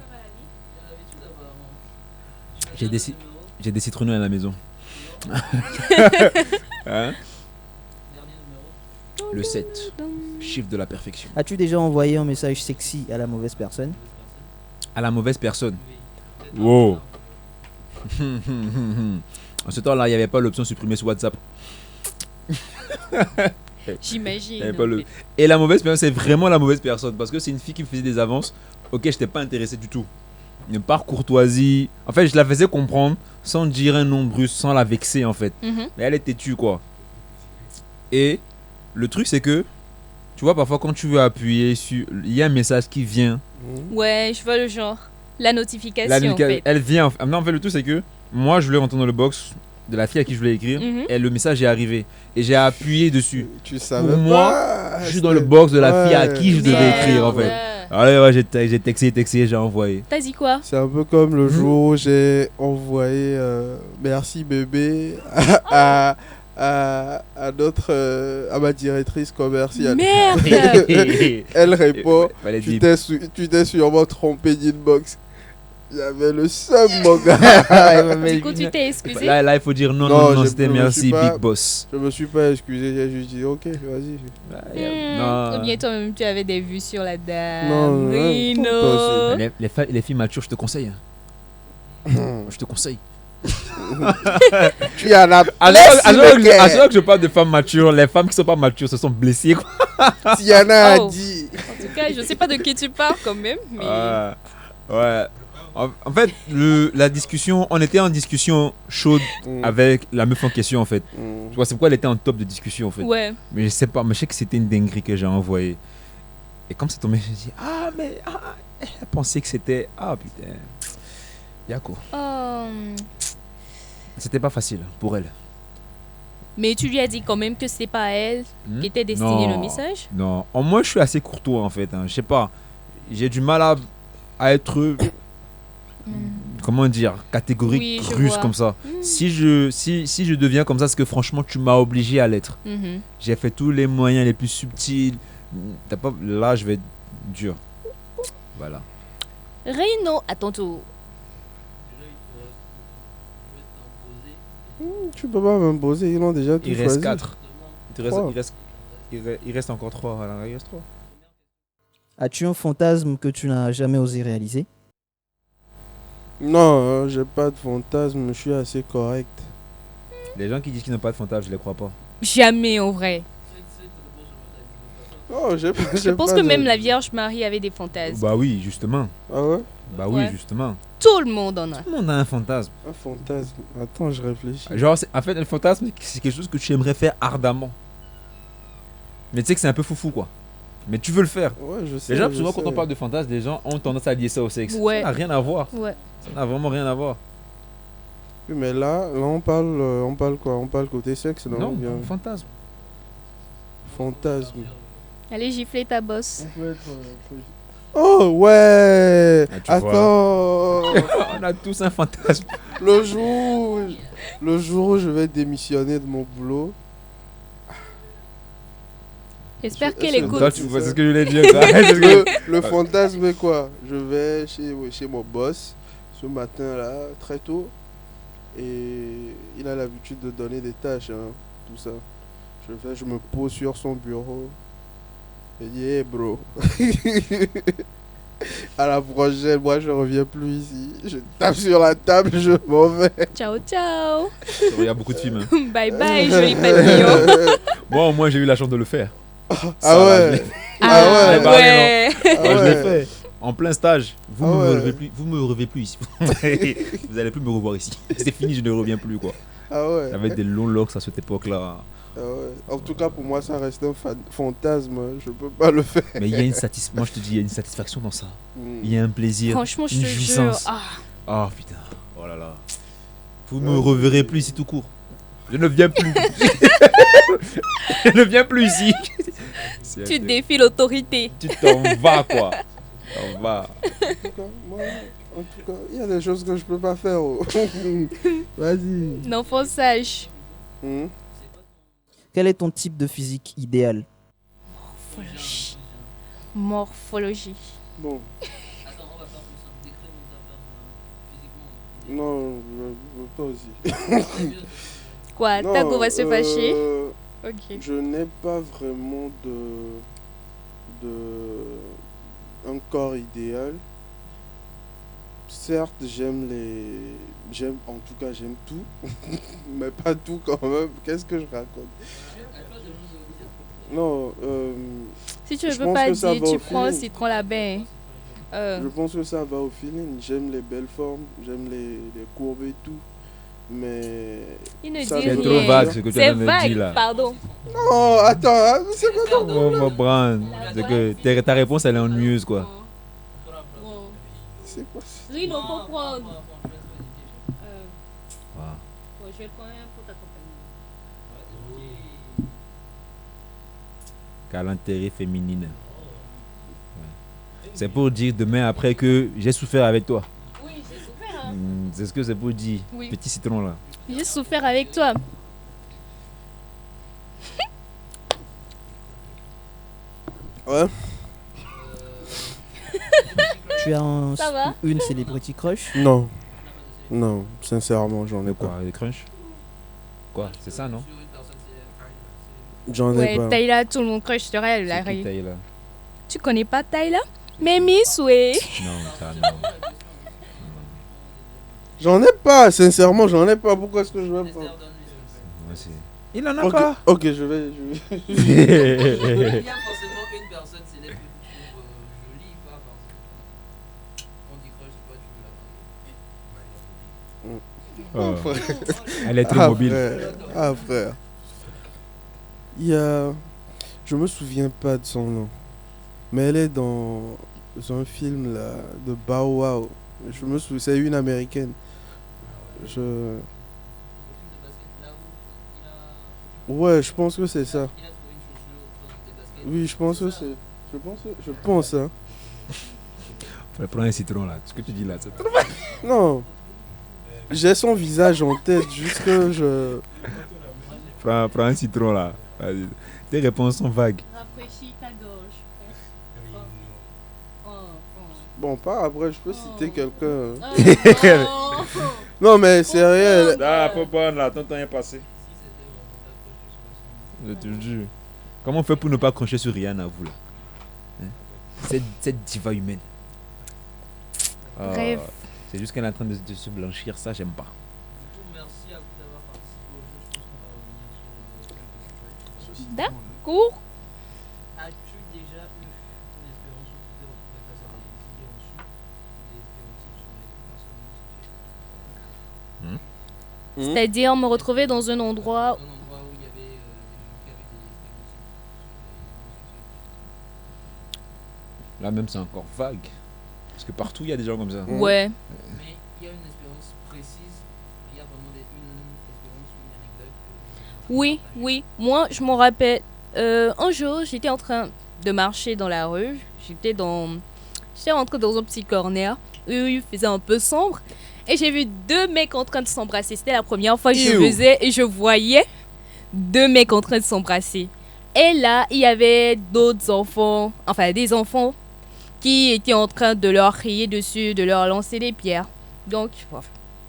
Il y a l'habitude apparemment. J'ai des citronneux à la maison. Hein? Dernier numéro. Le 7. Chiffre de la perfection. As-tu déjà envoyé un message sexy à la mauvaise personne? À la mauvaise personne. Oui. Wow. En ce temps-là, il n'y avait pas l'option supprimer sur WhatsApp. J'imagine. Il y avait pas le- Et la mauvaise personne, c'est vraiment la mauvaise personne. Parce que c'est une fille qui me faisait des avances. Ok, je n'étais pas intéressé du tout. Mais par courtoisie. En fait, je la faisais comprendre sans dire un nom brusque, sans la vexer en fait. Mhm. Mais elle était têtue quoi. Et le truc, c'est que, tu vois, parfois quand tu veux appuyer sur. Il y a un message qui vient. Ouais, je vois le genre. La notification, La en musique, fait. elle vient. Non, en fait, le truc, c'est que moi, je voulais rentrer dans le box de la fille à qui je voulais écrire. Mhm. Et le message est arrivé. Et j'ai appuyé dessus. Tu savais Pour moi, pas. Je suis dans le box de la fille à qui je devais Merde, écrire en fait. ouais. Allez, ouais, j'ai texté, j'ai envoyé. T'as dit quoi? C'est un peu comme le jour où j'ai envoyé merci bébé à ma directrice commerciale. Merde. Elle répond, Fallait tu dire. t'es sûrement trompé d'inbox. J'avais le seum, mon gars. Du coup, tu t'es excusé? Là, il faut dire non, Non, non, je c'était me merci, suis pas- big boss. Je me suis pas excusé, j'ai juste dit ok, vas-y. Ou bien toi-même, tu avais des vues sur la dame. Non, Rino. toi Les filles matures, je te conseille. Je te conseille. Tu en as À chaque fois que je parle de femmes matures, les femmes qui sont pas matures se sont blessées. Quoi. Tiana a Oh. dit. En tout cas, je sais pas de qui tu parles quand même, mais... Ouais. En fait, la discussion, on était en discussion chaude avec la meuf en question en fait. Tu vois, c'est pourquoi elle était en top de discussion en fait. Ouais. Mais je sais pas, mais je sais que c'était une dinguerie que j'ai envoyée. Et comme c'est tombé, j'ai dit elle a pensé que c'était putain. Yako. Oh. C'était pas facile pour elle. Mais tu lui as dit quand même que c'est pas à elle qui était destiné Non. le message? Non, moi je suis assez courtois en fait. Hein. Je sais pas, j'ai du mal à être, comment dire, catégorique, Oui, je russe vois. comme ça. Mm. Si je deviens comme ça, c'est que franchement tu m'as obligé à l'être. Mhm. J'ai fait tous les moyens les plus subtils. T'as pas, là je vais être dur. Voilà. Rino, à ton tour. Déjà, il te reste. Je vais t'imposer. Tu peux pas m'imposer, ils l'ont déjà tout Il choisi. reste 4. Trois. Il reste encore 3. Voilà, il reste 3. As-tu un fantasme que tu n'as jamais osé réaliser? Non, j'ai pas de fantasme, je suis assez correct. Les gens qui disent qu'ils n'ont pas de fantasme, je les crois pas. Jamais en vrai. Oh, j'ai pas. Je pense que même la Vierge Marie avait des fantasmes. Bah oui, justement. Ah ouais? Bah oui, Ouais. justement. Tout le monde en a. Tout le monde a un fantasme. Un fantasme. Attends, je réfléchis. Genre, en fait, un fantasme, c'est quelque chose que tu aimerais faire ardemment. Mais tu sais que c'est un peu foufou, quoi. Mais tu veux le faire. Ouais, je sais. Les gens, je souvent, quand sais. on parle de fantasme, les gens ont tendance à lier ça au sexe. Ouais. Ça n'a rien à voir. Ouais. Ça n'a vraiment rien à voir. Oui, mais là on parle quoi? On parle côté sexe, non? Non, Ou bien fantasme. fantasme. Allez gifler ta bosse. Oh ouais! Ah, tu Attends! On a tous un fantasme. le jour où je vais démissionner de mon boulot. J'espère qu'elle je- écoute. Toi, tu vois, c'est ce que je voulais dire. ça. C'est ce que- Le fantasme est quoi? Je vais chez mon boss ce matin là, très tôt. Et il a l'habitude de donner des tâches, hein, tout ça. Je me pose sur son bureau. Et dit, hey bro. À la prochaine, moi je reviens plus ici. Je tape sur la table, je m'en vais. Ciao, ciao. Je regarde beaucoup de films. Hein. Bye bye, joli papillon. Moi, au moins, j'ai eu la chance de le faire. Ah ouais. Ah ouais. ouais. Ah Moi, je l'ai ouais. fait. En plein stage. Vous Ah me ouais. relevez plus. Vous me relevez plus ici. Vous allez plus me revoir ici. C'est fini, je ne reviens plus quoi. Ah ouais. J'avais des longs locks à cette époque-là. Ouais. En tout cas, pour moi, ça reste un fantasme. Je peux pas le faire. Mais il y a une satisfaction. Moi, je te dis, il y a une satisfaction dans ça. Il y Mm. a un plaisir. Franchement, je une te jure. jouissance. Ah, Oh putain. Oh là là. Vous me reverrez plus ici tout court. Je ne viens plus. Je ne viens plus ici. tu défies l'autorité. Tu t'en vas quoi. T'en vas. En tout cas, il y a des choses que je peux pas faire. Oh. Vas-y. L'enfant sage. Hmm. Quel est ton type de physique idéal? Morphologie. Morphologie. Bon, Attends, on va faire plus simple. Décris-nous ta femme physiquement. non, je veux pas aussi. Quoi, Non, Tago va se fâcher. Ok. Je n'ai pas vraiment un corps idéal. Certes, j'aime, en tout cas, j'aime tout, mais pas tout quand même. Qu'est-ce que je raconte? Non, Si tu ne je veux pense pas que ça dire, va tu au prends un feeling. citron labin. je pense que ça va au feeling. J'aime les belles formes, j'aime les courbes et tout, mais Il ne Ça dit veut C'est dire- trop rien. vague ce que tu C'est viens de me vague, dire là. pardon. oh, attends, hein, c'est quoi ton Oh mon brand. C'est que ta réponse elle est ennuyeuse quoi. C'est quoi ça? Rino, faut prendre. Ah. Je vais quand même pour t'accompagner. Galanterie féminine. Ouais. C'est pour dire demain après que j'ai souffert avec toi. Oui, j'ai souffert. C'est ce que c'est pour dire. Oui. Petit citron là. J'ai souffert avec toi. Ouais. Tu as Ça va une celebrity crush? Non. Non, sincèrement, j'en ai Quoi, pas. les crunchs? Quoi, c'est ça non? Sur une personne, c'est J'en ai Ouais, pas. Taïla, tout le monde crush sur elle. C'est qui Larry. taille là? Tu connais pas Taïla? Mais Miss, ouais. Non, ça non. J'en ai pas, sincèrement, j'en ai pas. Pourquoi est-ce que je vais Esther, pas? donne-lui Moi, c'est- Il en a Ok, pas. ok, je vais. Il y a forcément une personne célèbre que tu trouves jolie, pas parce que on dit crush, c'est pas tu veux la marier. Oh. Elle est très Ah, mobile. frère. Ah, frère. Il y a. Je me souviens pas de son nom. Mais elle est dans un film là, de Bow Wow. Je me souviens, c'est une américaine. Je. Le film de basket, là où Ouais, je pense que c'est ça. il a trouvé une chaussure, enfin, des baskets. Oui, je pense que c'est. Je pense, hein. Faut prendre un citron là. Ce que tu dis là, c'est trop. Non. J'ai son visage en tête, juste que je. Prends un citron là. Vas-y. Tes réponses sont vagues. Rafraîchis ta gorge. Bon, pas après, je peux citer quelqu'un. hein. Oh. Non, mais c'est réel. Ah, faut prendre là. Ton temps est passé. Si c'était vraiment ta crush, tu serais Je te jure. Comment on fait pour ne pas cracher sur Rihanna, vous là hein? Cette diva humaine. Ah, Bref. c'est juste qu'elle est en train de se blanchir, ça j'aime pas. Du coup, merci à vous d'avoir participé au jeu. Je pense qu'on va revenir sur quelques sujets. D'accord. As-tu déjà eu une expérience où tu t'es retrouvé face à des idées reçues, des stéréotypes sur les personnes homosexuelles? C'est-à-dire me retrouver dans un endroit. Dans un endroit où il y avait des gens qui avaient des stéréotypes sur les homosexuels. Là même c'est encore vague. Parce que partout il y a des gens comme ça. Ouais. Mais il y a une expérience précise, il y a vraiment une expérience ou une anecdote que Oui, oui. Moi, je m'en rappelle. Un jour, j'étais en train de marcher dans la rue. J'étais rentrée dans un petit corner où il faisait un peu sombre. Et j'ai vu deux mecs en train de s'embrasser. C'était la première fois que je Ew. faisais et je voyais deux mecs en train de s'embrasser. Et là, il y avait d'autres enfants, enfin des enfants, qui étaient en train de leur crier dessus, de leur lancer des pierres. Donc,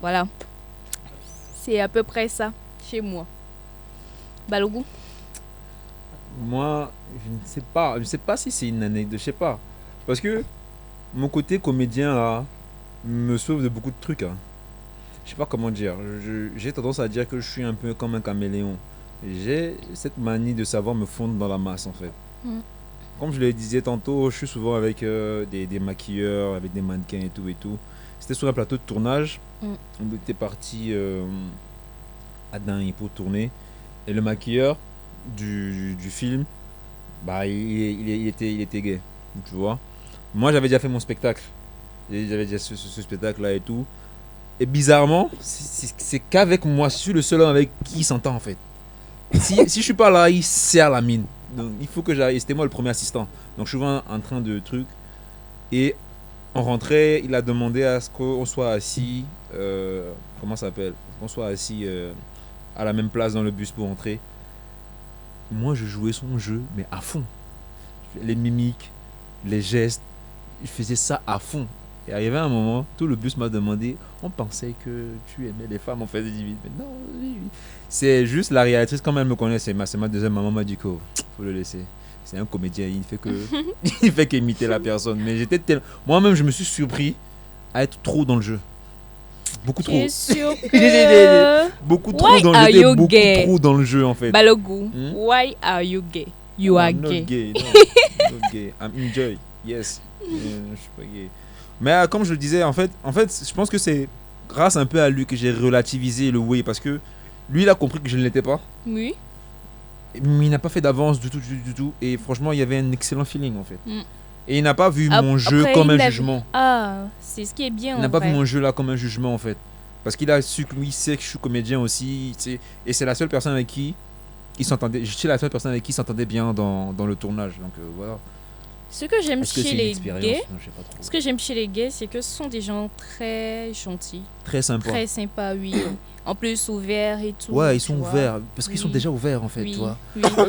voilà. C'est à peu près ça chez moi. Balougou? Moi, je ne sais pas si c'est une anecdote, je sais pas. Parce que mon côté comédien là me sauve de beaucoup de trucs. Hein. Je sais pas comment dire. J'ai tendance à dire que je suis un peu comme un caméléon. J'ai cette manie de savoir me fondre dans la masse en fait. Mm. Comme je le disais tantôt, je suis souvent avec des maquilleurs, avec des mannequins et tout et tout. C'était sur un plateau de tournage. Mm. On était parti à Dingue pour tourner. Et le maquilleur, du film, bah, il était gay. Tu vois. Moi, j'avais déjà fait mon spectacle. Et j'avais déjà ce spectacle-là et tout. Et bizarrement, c'est qu'avec moi, je suis le seul homme avec qui il s'entend en fait. Si je suis pas là, il serre la mine. Donc il faut que j'aille. C'était moi le premier assistant. Donc je suis souvent en train de trucs. Et on rentrait, il a demandé à ce qu'on soit assis. Comment ça s'appelle? Qu'on soit assis à la même place dans le bus pour entrer. Moi, je jouais son jeu, mais à fond. Les mimiques, les gestes, je faisais ça à fond. Et arrivé à un moment, tout le bus m'a demandé, on pensait que tu aimais les femmes, on faisait des mais non, oui. C'est juste la réalisatrice, comme elle me connaît, c'est ma deuxième maman, m'a dit qu'il faut le laisser. C'est un comédien, il fait que il fait qu'imiter la personne. Mais moi-même, je me suis surpris à être trop dans le jeu. Beaucoup trop. Tu es sûr que... Beaucoup trop Why dans are le jeu. you Beaucoup gay? trop dans le jeu en fait. Balogu, why are you gay? You are I'm not gay. gay. No, I'm not gay. I'm enjoy. Yes. Je suis pas gay. Mais comme je le disais, en fait, je pense que c'est grâce un peu à lui que j'ai relativisé le way parce que lui, il a compris que je ne l'étais pas. Oui. Mais il n'a pas fait d'avance du tout. Et franchement, il y avait un excellent feeling en fait. Mm. Et il n'a pas vu Ap- mon jeu après, comme il un a- jugement. Ah, c'est ce qui est bien. Il n'a en pas vu vrai. mon jeu là comme un jugement en fait. Parce qu'il a su que lui, il sait que je suis comédien aussi. Tu sais, et c'est la seule personne avec qui il s'entendait. Je suis la seule personne avec qui il s'entendait bien dans le tournage. Donc voilà. Ce que j'aime Est-ce que chez c'est une les expérience? gays, Non, je sais pas trop. ce que j'aime chez les gays, c'est que ce sont des gens très gentils, Très sympa. très sympas, oui. En plus ouverts et tout. Ouais, ils tu sont vois. ouverts. Parce qu'ils sont Oui. déjà ouverts en fait, Oui. tu vois. Oui. Donc, Ah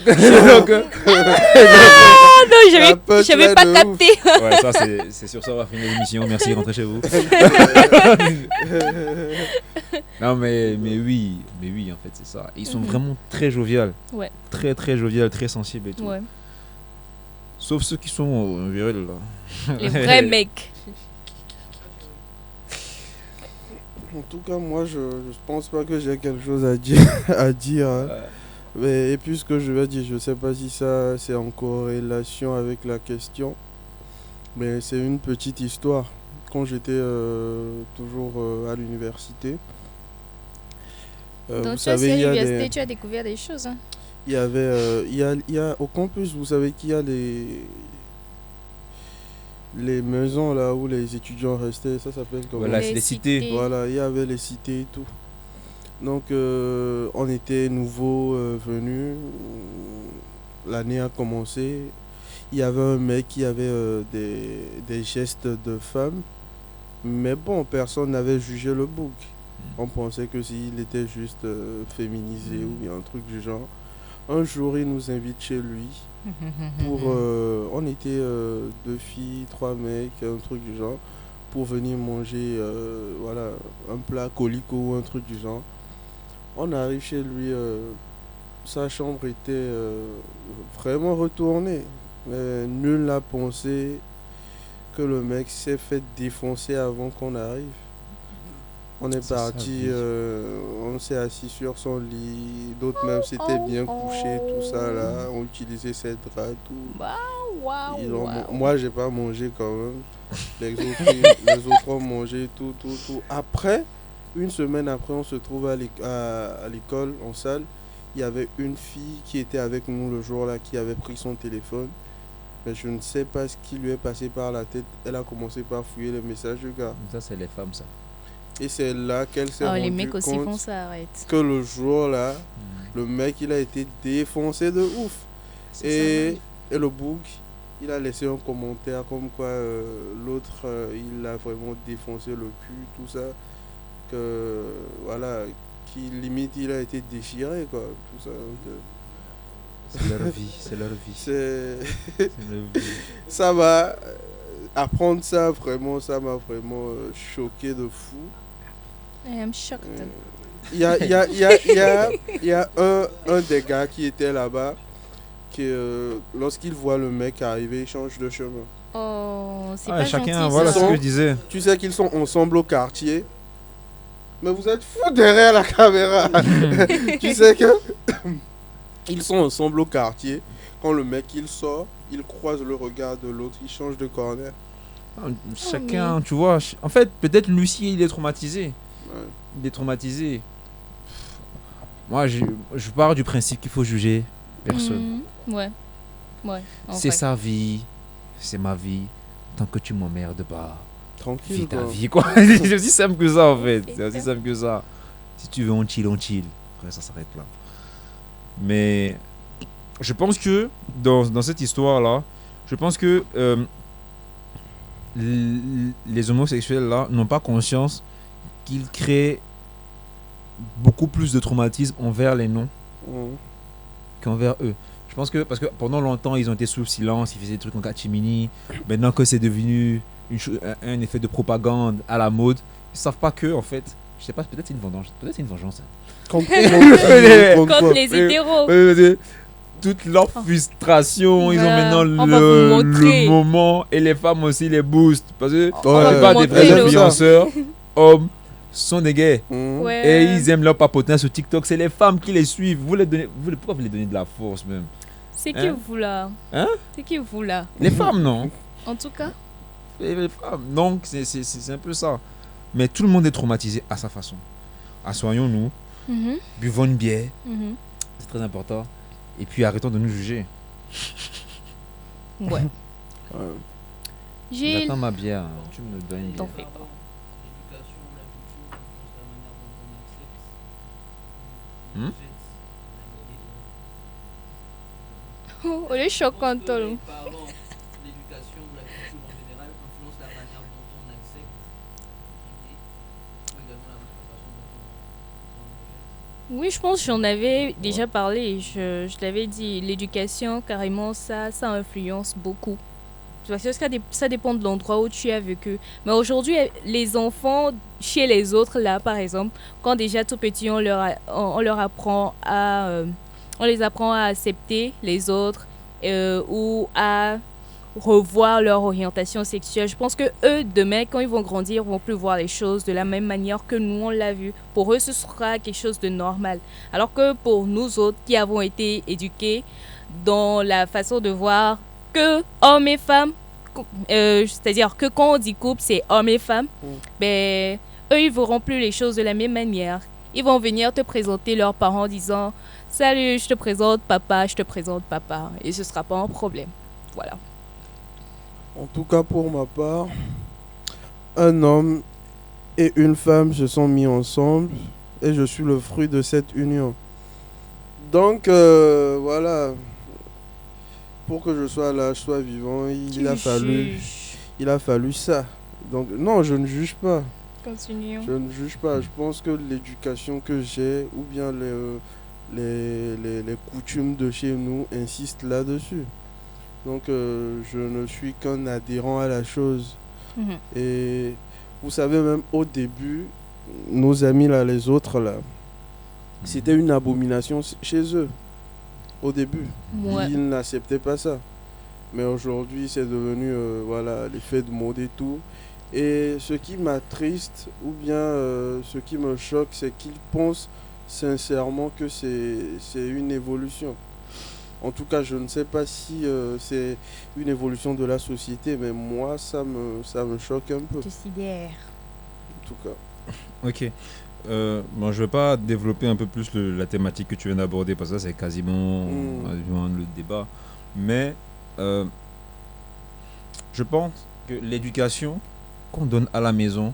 non, La punchline j'avais pas de capté. ouais, ça c'est sur ça, on va finir l'émission. Merci, rentrez chez vous. Non, mais oui, en fait, c'est ça. Ils sont Mhm. vraiment très jovial. Ouais. Très, très jovial, très sensible et tout. Ouais. Sauf ceux qui sont virils là. Les vrais mecs. En tout cas, moi, je pense pas que j'ai quelque chose à dire. à dire hein. Mais, et puis, ce que je vais dire, je sais pas si ça c'est en corrélation avec la question. Mais c'est une petite histoire. Quand j'étais toujours à l'université, Donc vous toi, savez, c'est à il y a l'université, des... tu as découvert des choses. Hein. Il y avait, il y a au campus, vous savez qu'il y a les maisons là où les étudiants restaient, ça s'appelle comment? Voilà, Les c'est les cités. cités. Voilà, il y avait les cités et tout. Donc, on était nouveaux venus. L'année a commencé. Il y avait un mec qui avait des gestes de femme. Mais bon, personne n'avait jugé le bouc. On pensait que s'il était juste féminisé ou bien un truc du genre. Un jour, il nous invite chez lui. Pour, on était 2 filles, 3 mecs, un truc du genre. Pour venir manger voilà, un plat colico ou un truc du genre. On arrive chez lui. Sa chambre était vraiment retournée. Mais nul n'a pensé que le mec s'est fait défoncer avant qu'on arrive. On est C'est ça, parti, oui. on s'est assis sur son lit, d'autres même s'étaient bien couchés, tout ça là, on utilisait ses draps et tout. Waouh, Ils ont- waouh. Moi j'ai pas mangé quand même, les autres ont mangé tout. Après, une semaine après, on se trouve à l'école, en salle. Il y avait une fille qui était avec nous le jour-là, qui avait pris son téléphone. Mais je ne sais pas ce qui lui est passé par la tête. Elle a commencé par fouiller les messages du gars. Ça, c'est les femmes, ça. Et c'est là qu'elle s'est Oh, les rendue mecs aussi compte font ça, arrête. que le jour-là, le mec, il a été défoncé de ouf. Et le bouc, il a laissé un commentaire comme quoi l'autre, il a vraiment défoncé le cul, tout ça. Que, voilà, qui limite, il a été déchiré, quoi. Tout ça. Donc, C'est leur vie, c'est leur vie. c'est... C'est leur vie. ça m'a... apprendre ça, vraiment, ça m'a vraiment choqué de fou. I am shocked. Il y a un des gars qui était là-bas qui, lorsqu'il voit le mec arriver, il change de chemin. Oh, c'est Ah, pas chacun, gentil, voilà ça. ce que je disais. Tu sais qu'ils sont ensemble au quartier, mais vous êtes fous derrière la caméra. Tu sais que ils sont ensemble au quartier. Quand le mec il sort, il croise le regard de l'autre, il change de corner. Chacun, tu vois. En fait, peut-être Lucie, il est traumatisé. Ouais. Il est traumatisé. Moi, je pars du principe qu'il faut juger Personne. Ouais. Ouais. en C'est vrai. sa vie, c'est ma vie. Tant que tu m'emmerdes pas, Tranquille, vis ta quoi. vie, quoi. C'est aussi simple que ça, en fait. C'est C'est aussi ça. simple que ça. Si tu veux, on chill, on chill. Après, ça s'arrête là. Mais je pense que dans cette histoire-là, je pense que les homosexuels là n'ont pas conscience qu'ils créent beaucoup plus de traumatisme envers les non Mhm. qu'envers eux. Je pense que parce que pendant longtemps ils ont été sous le silence, ils faisaient des trucs en catimini. Maintenant que c'est devenu un effet de propagande à la mode, ils savent pas que en fait, je sais pas, peut-être c'est une vengeance, peut-être c'est une vengeance. Hein. Contre quoi? Comme les hétéros. Toute leur frustration, ils ont Voilà, maintenant on va vous montrer. le moment et les femmes aussi les boostent parce que On va la vous plupart des montrer vrais le- influenceurs hommes sont des gays. Mhm. Ouais. Et ils aiment leur papotin sur TikTok. C'est les femmes qui les suivent. Pourquoi vous les donnez de la force même? C'est qui Hein? vous là? Hein? C'est qui vous là? Les femmes, non. En tout cas. Les femmes. Donc, c'est un peu ça. Mais tout le monde est traumatisé à sa façon. Assoyons-nous, Mhm, buvons une bière. mhm. C'est très important. Et puis arrêtons de nous juger. Ouais. Ouais. Gilles. J'attends ma bière. Hein. Tu me donnes une T'en bière. fais pas. L'éducation, la culture influence la manière dont on accepte, Hmm? on rejette, Oh, elle est choquante, Je pense que toi. les parents, l'éducation ou la culture en général influence la manière dont on accepte l'idée, ou également la façon dont on rejette. Oui, je pense que j'en avais déjà parlé. Je l'avais dit. L'éducation, carrément, ça influence beaucoup. Parce que ça dépend de l'endroit où tu es avec eux. Mais aujourd'hui, les enfants, chez les autres, là, par exemple, quand déjà tout petit, on leur apprend on les apprend à accepter les autres ou à revoir leur orientation sexuelle. Je pense que eux, demain, quand ils vont grandir, vont plus voir les choses de la même manière que nous, on l'a vu. Pour eux, ce sera quelque chose de normal. Alors que pour nous autres, qui avons été éduqués dans la façon de voir que hommes et femmes, c'est-à-dire que quand on dit couple, c'est hommes et femmes, ben, eux, ils verront plus les choses de la même manière. Ils vont venir te présenter leurs parents en disant « Salut, je te présente papa, je te présente papa. » Et ce sera pas un problème. Voilà. En tout cas, pour ma part, un homme et une femme se sont mis ensemble et je suis le fruit de cette union. Donc, voilà. Pour que je sois là, je sois vivant, il a fallu ça. Donc, non, je ne juge pas. Continuons. Je ne juge pas. Je pense que l'éducation que j'ai ou bien les coutumes de chez nous insistent là-dessus. Donc, je ne suis qu'un adhérent à la chose. Mhm. Et vous savez, même au début, nos amis là, les autres là, c'était une abomination chez eux. Au début, Ouais. ils n'acceptaient pas ça. Mais aujourd'hui, c'est devenu voilà, l'effet de mode et tout. Et ce qui m'attriste, ou bien ce qui me choque, c'est qu'ils pensent sincèrement que c'est une évolution. En tout cas, je ne sais pas si c'est une évolution de la société, mais moi, ça me choque un peu, Considère. en tout cas. Ok. Bon, je vais pas développer un peu plus la thématique que tu viens d'aborder parce que ça c'est quasiment le débat. Mais je pense que l'éducation qu'on donne à la maison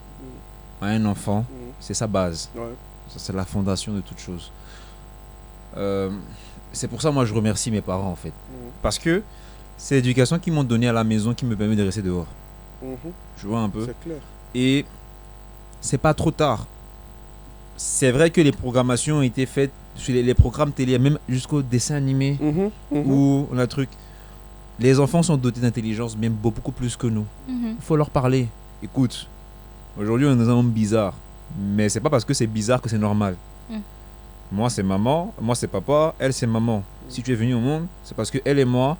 à un enfant, c'est sa base. Ouais. Ça, c'est la fondation de toute chose. C'est pour ça moi je remercie mes parents en fait. Parce que c'est l'éducation qu'ils m'ont donnée à la maison qui me permet de rester dehors. Je vois un peu. C'est clair. Et c'est pas trop tard. C'est vrai que les programmations ont été faites sur les programmes télé, même jusqu'au dessin animé ou le truc. Les enfants sont dotés d'intelligence, même beaucoup plus que nous. Mhm. Il faut leur parler. Écoute, aujourd'hui on est dans un monde bizarre, mais c'est pas parce que c'est bizarre que c'est normal. Moi c'est maman, moi c'est papa, elle c'est maman. Si tu es venu au monde, c'est parce que elle et moi,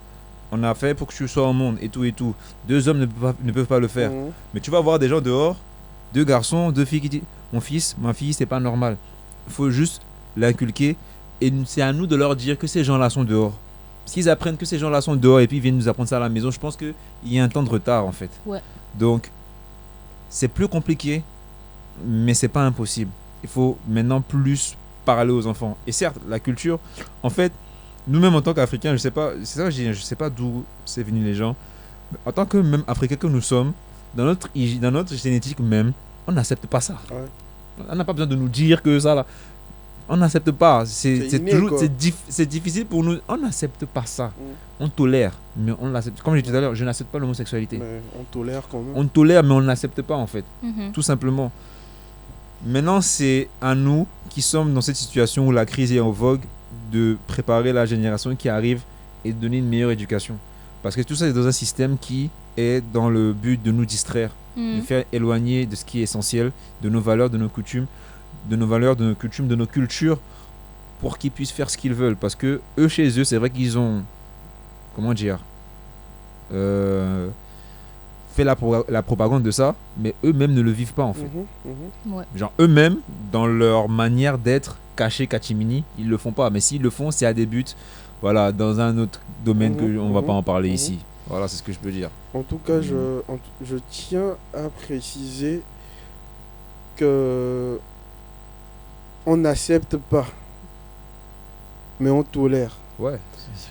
on a fait pour que tu sois au monde et tout et tout. Deux hommes ne peuvent pas le faire. Mais tu vas voir des gens dehors, deux garçons, deux filles qui disent mon fils, ma fille, c'est pas normal. Il faut juste l'inculquer et c'est à nous de leur dire que ces gens-là sont dehors. S'ils apprennent que ces gens-là sont dehors et puis ils viennent nous apprendre ça à la maison, je pense qu'il y a un temps de retard en fait. Ouais. Donc, c'est plus compliqué, mais c'est pas impossible. Il faut maintenant plus parler aux enfants. Et certes, la culture, en fait, nous-mêmes en tant qu'Africains, je sais pas, c'est ça que je sais pas d'où c'est venu les gens. Mais en tant que même Africains que nous sommes, dans notre génétique même, on n'accepte pas ça. Ouais. On n'a pas besoin de nous dire que ça là. On n'accepte pas. C'est C'est inné, toujours, quoi. c'est difficile pour nous. On n'accepte pas ça. Mm. On tolère, mais on l'accepte. Comme j'ai dit tout à l'heure, je n'accepte pas l'homosexualité. Mais on tolère quand même. On tolère, mais on n'accepte pas en fait. Mhm. Tout simplement. Maintenant, c'est à nous qui sommes dans cette situation où la crise est en vogue de préparer la génération qui arrive et de donner une meilleure éducation. Parce que tout ça est dans un système qui est dans le but de nous distraire, de Mhm. faire éloigner de ce qui est essentiel, de nos valeurs, de nos coutumes, de nos valeurs, de nos coutumes, de nos cultures, pour qu'ils puissent faire ce qu'ils veulent. Parce que eux, chez eux, c'est vrai qu'ils ont, comment dire, fait la propagande de ça, mais eux-mêmes ne le vivent pas en fait. Mhm, mhm. Ouais. Genre eux-mêmes, dans leur manière d'être cachés catimini, ils le font pas. Mais s'ils le font, c'est à des buts, voilà, dans un autre domaine que on va pas en parler ici. Voilà, c'est ce que je peux dire. En tout cas, je tiens à préciser que on n'accepte pas, mais on tolère. Ouais,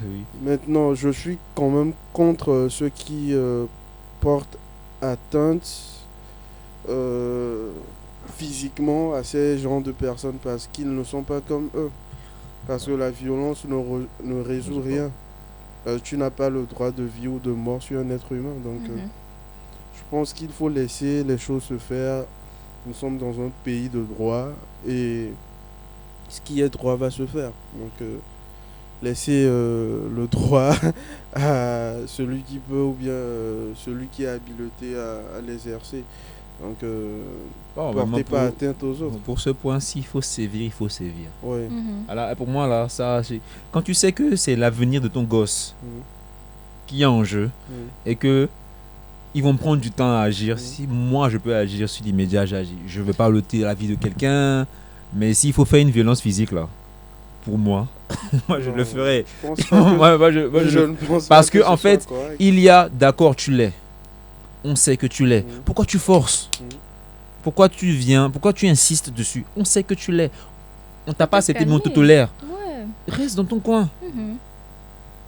oui. Maintenant, je suis quand même contre ceux qui portent atteinte physiquement à ces genres de personnes parce qu'ils ne sont pas comme eux. Parce que la violence ne résout rien. Tu n'as pas le droit de vie ou de mort sur un être humain. Donc, Mhm. je pense qu'il faut laisser les choses se faire. Nous sommes dans un pays de droit et ce qui est droit va se faire. Donc, laisser le droit à celui qui peut ou bien celui qui est habilité à l'exercer. Donc, Bon, portez pas atteinte aux autres. pour ce point-ci, il faut sévir, il faut sévir. Ouais. Mhm. Alors, pour moi, là, quand tu sais que c'est l'avenir de ton gosse Mhm. qui est en jeu Mhm. et que ils vont prendre du temps à agir, Mhm. si moi je peux agir sur l'immédiat, j'agis. Je ne vais pas ôter la vie de quelqu'un, mais s'il faut faire une violence physique, là, pour moi, moi je Non, le ferai. Je pense pas que- Moi, je je le ne pense Parce pas que, ce en soit fait, correct. Il y a, d'accord, tu l'es. On sait que tu l'es. Mhm. Pourquoi tu forces Mhm. Pourquoi tu viens Pourquoi tu insistes dessus? On sait que tu l'es. On t'a pas accepté, mais on te calmer. tolère. Ouais. Reste dans ton coin. Mhm.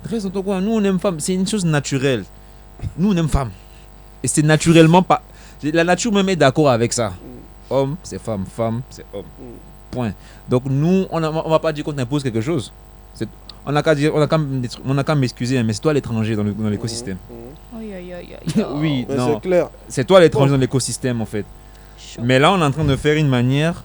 Reste dans ton coin. Nous, on aime femme. C'est une chose naturelle. Nous, on aime femme. Et c'est naturellement pas. La nature même est d'accord avec ça. Homme, c'est femme. Femme, c'est homme. Mhm. Point. Donc, nous, on va pas dire qu'on t'impose quelque chose. On n'a qu'à dire, on a qu'à m'excuser, hein, mais c'est toi l'étranger dans l'écosystème. Mhm. Aïe, aïe, aïe, aïe. Oui, Mais non. c'est clair. C'est toi l'étranger dans l'écosystème, en fait. Chaud. Mais là, on est en train de faire une manière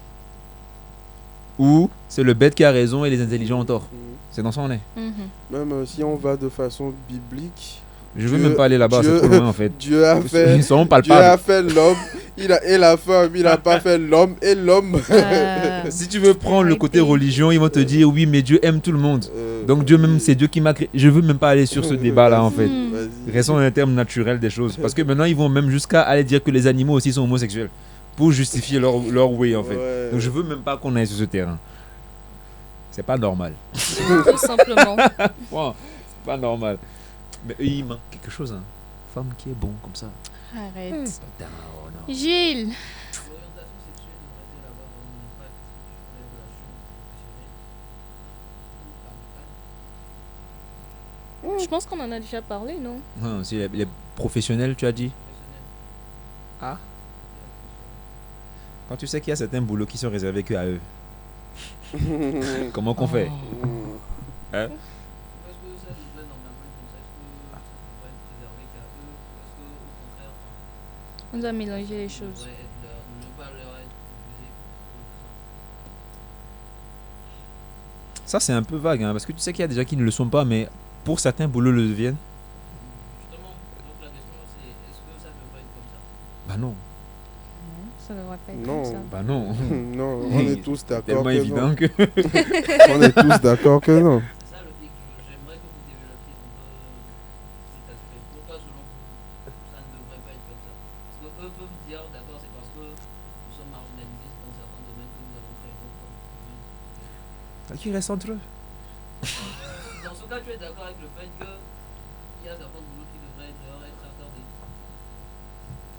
où c'est le bête qui a raison et les intelligents ont tort. Mhm. C'est dans ça on est. Mhm. Même si on va de façon biblique, Je veux Dieu- même pas aller là-bas, c'est Dieu- trop loin en fait. Dieu a fait, Ils seront Dieu a palpables. fait l'homme et la femme, il n'a pas fait l'homme et l'homme. Si tu veux prendre le côté Arrêtez. religion, ils vont te dire oui, mais Dieu aime tout le monde. Donc Dieu même, c'est Dieu qui m'a créé. Je veux même pas aller sur ce débat-là en fait. Hmm. Vas-y. Restons dans les termes naturels des choses. Parce que maintenant, ils vont même jusqu'à aller dire que les animaux aussi sont homosexuels. Pour justifier leur way en fait. Ouais. Donc je veux même pas qu'on aille sur ce terrain. C'est pas normal. Tout simplement. Wow, c'est pas normal. Mais eux, il manque quelque chose. Hein. Femme qui est bon comme ça. Arrête. Putain, oh non. Gilles. L'orientation sexuelle devrait-elle avoir un impact sur les relations professionnelles ou amicales Je pense qu'on en a déjà parlé, non? Non, si les professionnels, tu as dit. professionnelles Quand tu sais qu'il y a certains boulots qui sont réservés que à eux, comment qu'on fait Hein? Est-ce que ça devrait normalement être comme ça? Est-ce que ça devrait être réservé qu'à eux? Ou est-ce qu'au contraire, On doit mélanger les ça choses. devrait être ne pas leur être refusé? Ça, c'est un peu vague, hein, parce que tu sais qu'il y a des gens qui ne le sont pas, mais pour certains boulots le deviennent. Justement, donc la question c'est est-ce que ça devrait être comme ça? Bah non, Ça devrait pas être Non. comme ça. bah non. Non, on est tous d'accord Tellement que évident non. que. On est tous d'accord que non. C'est ça le truc, j'aimerais que vous développiez un peu cet aspect. Pourquoi selon vous, ça ne devrait pas être comme ça? Parce que eux peuvent dire, d'accord, c'est parce que nous sommes marginalisés dans certains domaines que nous avons créé notre domaine. Qui reste entre eux. Dans ce cas, tu es d'accord avec le fait qu'il y a certains boulots qui devraient leur être accordés?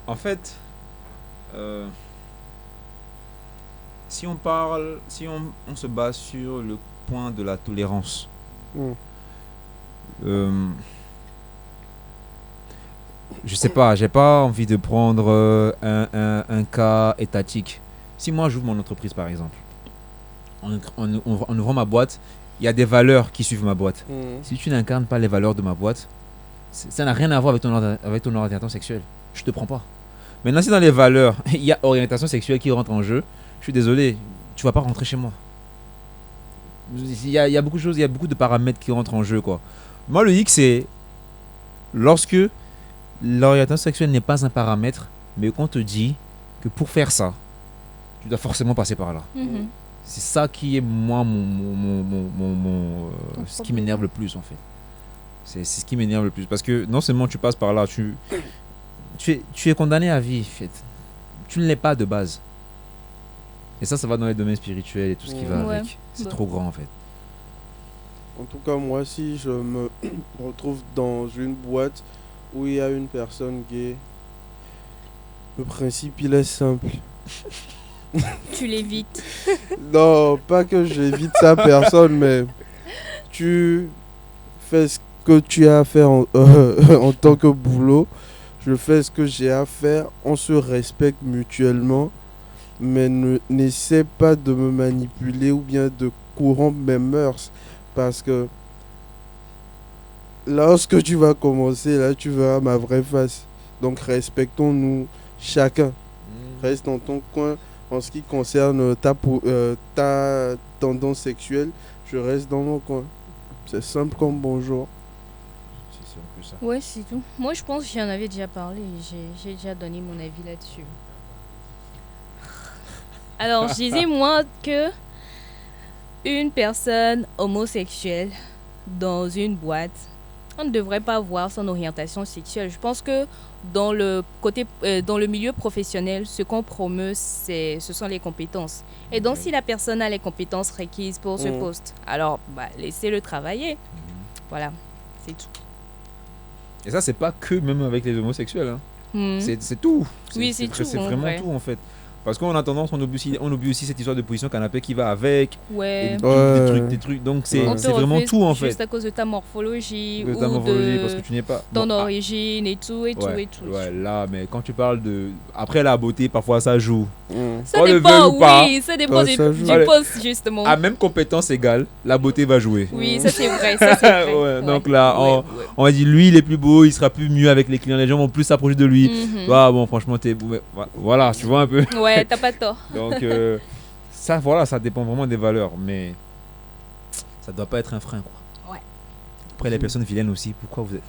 En fait, si on se base sur le point de la tolérance, Mm. Je sais pas, j'ai pas envie de prendre un cas étatique. Si moi j'ouvre mon entreprise par exemple, en ouvrant ma boîte, il y a des valeurs qui suivent ma boîte. Si tu n'incarnes pas les valeurs de ma boîte, ça n'a rien à voir avec ton orientation sexuelle. Je te prends pas. Maintenant, si dans les valeurs, il y a orientation sexuelle qui rentre en jeu, je suis désolé, tu vas pas rentrer chez moi. Il y a beaucoup de choses, il y a beaucoup de paramètres qui rentrent en jeu, quoi. Moi, le hic, c'est lorsque l'orientation sexuelle n'est pas un paramètre, mais qu'on te dit que pour faire ça, tu dois forcément passer par là. Mhm. C'est ça qui est, moi, ce qui m'énerve le plus, en fait. C'est ce qui m'énerve le plus. Parce que non seulement tu passes par là, tu es condamné à vie, en fait. Tu ne l'es pas de base. Et ça va dans les domaines spirituels et tout ce qui va Ouais. avec. C'est Ouais. trop grand, en fait. En tout cas, moi, si je me retrouve dans une boîte où il y a une personne gay, le principe, il est simple. Tu l'évites. Non, pas que j'évite sa personne, mais tu fais ce que tu as à faire en tant que boulot. Je fais ce que j'ai à faire. On se respecte mutuellement, mais n'essaie pas de me manipuler ou bien de corrompre mes mœurs. Parce que lorsque tu vas commencer, là, tu verras ma vraie face. Donc, respectons-nous chacun. Reste dans ton coin. En ce qui concerne ta tendance sexuelle, je reste dans mon coin. C'est simple comme bonjour. C'est un peu ça. Ouais, c'est tout. Moi, je pense que j'en avais déjà parlé. J'ai déjà donné mon avis là-dessus. Alors, je disais, moi, que une personne homosexuelle dans une boîte, on ne devrait pas voir son orientation sexuelle. Je pense que dans le milieu professionnel, ce qu'on promeut, ce sont les compétences. Et donc, Ouais. si la personne a les compétences requises pour ce Mm. poste, alors laissez-le travailler. Voilà, c'est tout. Et ça, c'est pas que même avec les homosexuels. Hein. Mm. C'est tout. Oui, c'est tout, C'est en vraiment vrai. tout, en fait. Parce qu'on a tendance, on oublie aussi cette histoire de position canapé qui va avec. Et Ouais. Ouais. des trucs. Donc, c'est On On te c'est vraiment refuse tout, en fait. Juste à cause de ta morphologie De ou ta morphologie, de parce que tu n'es pas. ton Bon, ah, origine et tout et tout ouais, et tout. ouais, là, mais quand tu parles de. Après la beauté, parfois ça joue. Ça Qu'on le dépend, veuille ou pas. oui, ça dépend Ouais, du, ça joue. du Allez. poste justement. À même compétence égale, la beauté va jouer. Oui, ça c'est vrai, ça c'est vrai. Ouais, donc là, Ouais, ouais. on va dire lui, il est plus beau, il sera plus mieux avec les clients, les gens vont plus s'approcher de lui. Mhm. Toi, bon, franchement, t'es beau. Mais voilà, tu vois un peu. Ouais, t'as pas tort. Donc, ça, voilà, ça dépend vraiment des valeurs, mais ça doit pas être un frein, quoi. Ouais. Après, les personnes vilaines aussi, pourquoi vous êtes.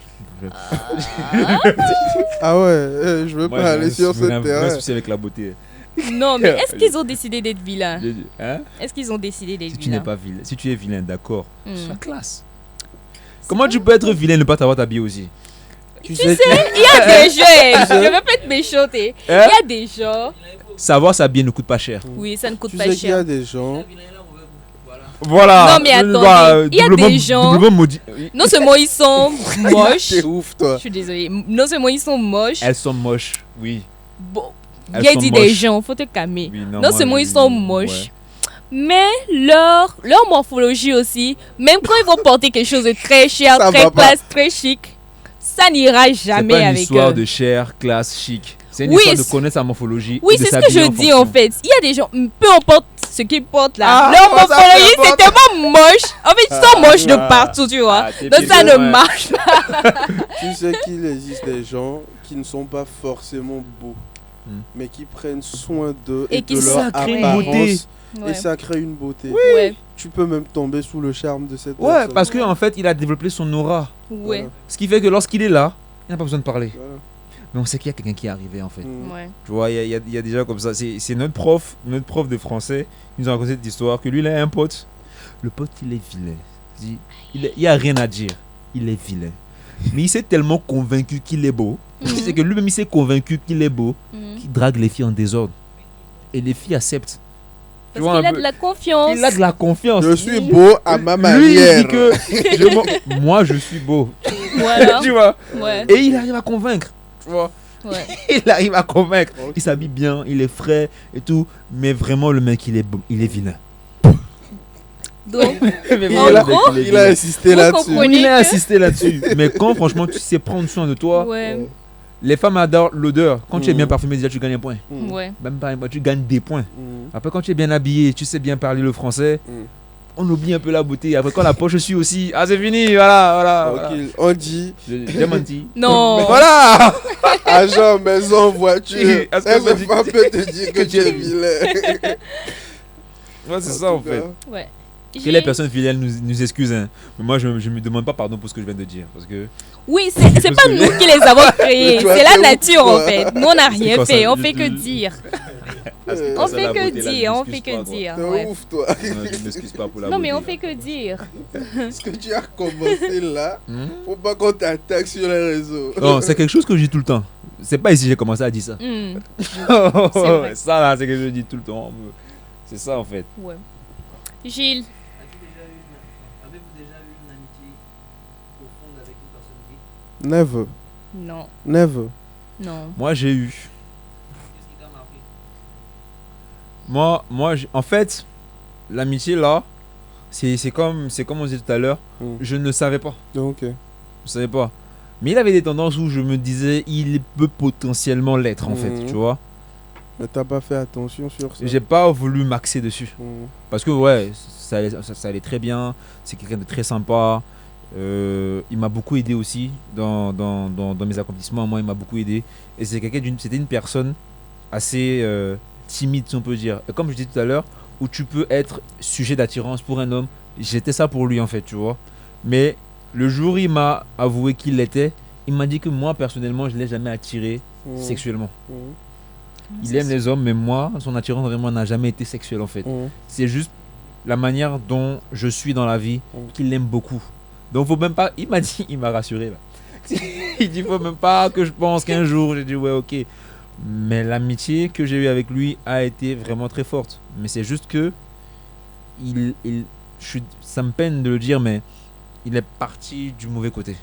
Ah ouais, je veux Moi, pas aller sur ce j'ai un vrai terrain. souci avec la beauté. Non, mais est-ce qu'ils ont décidé d'être vilains? Hein? Est-ce qu'ils ont décidé d'être Si tu n'es vilains? pas vilain, si tu es vilain, d'accord, Hmm. sois classe. Comment tu peux être vilain et ne pas t'avoir habillé aussi? Tu sais Il y a des gens, je veux pas être méchante. Il y Hein? a des gens, Savoir s'habiller ne coûte pas cher. oui, ça ne coûte Tu pas sais qu'il y cher. a des gens. Voilà. Non, mais attendez, il y a des gens- doublement maudit. Non seulement ils sont moches, T'es ouf, toi. je suis désolée, non seulement ils sont moches, Elles sont moches, oui. bon, Elles il a sont dit des moches. gens, faut te calmer. Oui, Non moi, seulement ils je- sont moches, mais leur morphologie aussi, même quand ils vont porter quelque chose de très cher, Ça très va pas. classe, très chic, ça n'ira C'est jamais pas une avec histoire eux. de chair, classe, chic. C'est une Oui, histoire de c'est- connaître sa morphologie. Oui, et de c'est ce que je s'habiller dis en fonction. fait. Il y a des gens, peu importe ce qu'ils portent là, Ah, leur ça, morphologie peu c'est importe. tellement moche. En fait, ils sont moches de ah. partout, tu vois. Ah, t'es Donc ça pédé, ne ouais. marche pas. Tu sais qu'il existe des gens qui ne sont pas forcément beaux, Hmm. mais qui prennent soin d'eux Et et, qui de leur ça crée une apparence. beauté. Ouais. Et ça crée une beauté. Ouais. Tu peux même tomber sous le charme de cette Ouais, personne. parce qu'en fait, il a développé son aura. Ouais. Ce qui fait que lorsqu'il est là, il n'a pas besoin de parler. Voilà. Mais on sait qu'il y a quelqu'un qui est arrivé en fait. Mm. Ouais. Tu vois, il y a des gens comme ça. C'est notre prof de français. Il nous a raconté cette histoire que lui, il a un pote. Le pote, il est vilain. Il n'y a rien à dire. Il est vilain. Mais il s'est tellement convaincu qu'il est beau. C'est que lui-même, il s'est convaincu qu'il est beau. Mhm. Qu'il drague les filles en désordre. Et les filles acceptent. Tu Parce vois qu'il un a peu- de la confiance. Il a de la confiance. Je suis beau à ma Lui, il manière. dit que moi, je suis beau. Voilà. Tu vois. Ouais. Et il arrive à convaincre. Tu vois. Ouais. Il arrive à convaincre. Ok. Il s'habille bien, il est frais et tout. Mais vraiment, le mec, il est vilain. Donc, Mais En il, a, gros, il a insisté vous là-dessus. comprenez Il a que- insisté là-dessus. Mais quand franchement tu sais prendre soin de toi, ouais, les femmes adorent l'odeur. Quand tu es bien Mhm. parfumé, déjà tu gagnes un point. Mm. ouais. Même pas un point, tu gagnes des points. Mm. Après, quand tu es bien habillé, tu sais bien parler le français, Mm. on oublie un peu la beauté. Après, quand la poche suit aussi, ah, c'est fini, voilà. Ok, voilà. on dit J'ai menti. Non. Voilà. agent, maison, voiture. Est-ce que ça Elle dit- femme peut te dire que tu es vilain. Ouais, c'est ça en fait. Ouais. Que J'ai- les personnes fidèles nous excusent. Hein. Mais moi, je me demande pas pardon pour ce que je viens de dire. Parce que Oui, c'est pas nous qui les avons créés. Mais toi, C'est t'es la ouf, nature en toi. fait. Nous, on n'a C'est rien quoi fait. ça, On je- fait que je- dire. Euh, On ça, fait la que beauté, là, dire. je On m'excuse fait que pas, quoi. dire. T'es Ouais. ouf, toi. non, je m'excuse pas pour la Non, mais on beauté. fait que dire. Ce que tu as commencé là, Hmm? faut pas qu'on t'attaque sur les réseaux. Non, c'est quelque chose que je dis tout le temps. C'est pas ici que j'ai commencé à dire ça. Hmm, vrai. Ça là, c'est que je dis tout le temps. C'est ça en fait. ouais. Gilles, Avez-vous déjà eu une amitié profonde avec une personne gay? Never, non, never. non. Moi j'ai eu. Qu'est-ce qui t'a marqué? En fait, l'amitié là, c'est comme on disait tout à l'heure, Mm. je ne savais pas. Ok. Je savais pas. Mais il avait des tendances où je me disais, il peut potentiellement l'être en fait, Mhm. tu vois. Mais t'as pas fait attention sur ça. J'ai pas voulu m'axer dessus. Mm. Parce que ouais, ça allait très bien. C'est quelqu'un de très sympa. Il m'a beaucoup aidé aussi dans mes accomplissements. Moi, il m'a beaucoup aidé. Et c'était une personne assez timide, si on peut dire. Et comme je disais tout à l'heure, où tu peux être sujet d'attirance pour un homme. J'étais ça pour lui en fait, tu vois. Mais le jour où il m'a avoué qu'il l'était, il m'a dit que moi personnellement, je l'ai jamais attiré Mm. sexuellement. Mm. Il aime les hommes, mais moi, son attirance vraiment n'a jamais été sexuelle en fait. Mm. C'est juste la manière dont je suis dans la vie Mm. qu'il aime beaucoup. Donc faut même pas. Il m'a dit, il m'a rassuré là. Il dit faut même pas que je pense qu'un jour. J'ai dit ouais ok. Mais l'amitié que j'ai eue avec lui a été vraiment très forte. Mais c'est juste que ça me peine de le dire, mais il est parti du mauvais côté.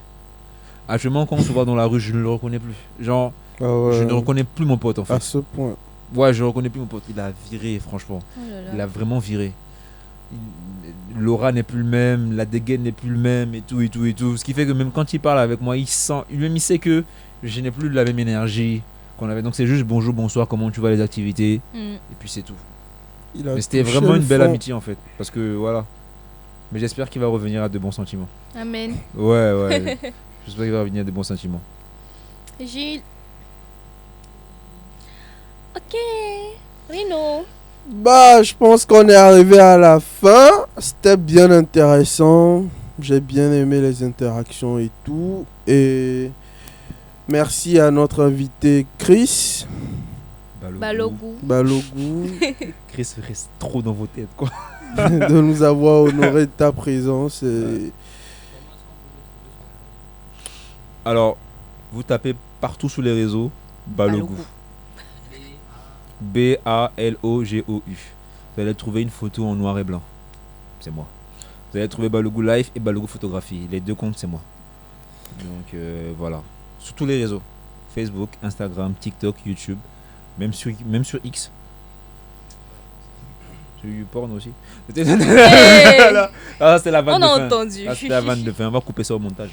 Actuellement, quand on se voit dans la rue, je ne le reconnais plus. Genre, Ah ouais. je ne reconnais plus mon pote en fait. À ce point. Ouais, je reconnais plus mon pote. Il a viré, franchement. Oh là là. Il a vraiment viré. L'aura n'est plus le même, la dégaine n'est plus le même et tout. Ce qui fait que même quand il parle avec moi, il sait que je n'ai plus la même énergie qu'on avait. Donc c'est juste bonjour, bonsoir, comment tu vas les activités Hmm. et puis c'est tout. Il a Mais c'était touché vraiment le une belle fond. amitié en fait. Parce que voilà. Mais j'espère qu'il va revenir à de bons sentiments. Amen. Ouais. J'espère qu'il va revenir à de bons sentiments. Gilles. Ok. Rino. Bah, je pense qu'on est arrivé à la fin. C'était bien intéressant. J'ai bien aimé les interactions et tout. Et merci à notre invité Chris Balogou. Balogou Chris reste trop dans vos têtes quoi. de nous avoir honoré de ta présence. Et Comment est-ce qu'on peut le trouver sur Alors, vous tapez partout sur les réseaux Balogou. Balogou. Balogou. Vous allez trouver une photo en noir et blanc. C'est moi. Vous allez trouver Balogou Life et Balogou Photographie. Les deux comptes, c'est moi. Donc voilà. Sur tous les réseaux. Facebook, Instagram, TikTok, YouTube. Même sur X. Sur YouPorn aussi. Voilà. Ah, c'était la vanne On de a fin. entendu. Ah, c'était la vanne de fin. On va couper ça au montage.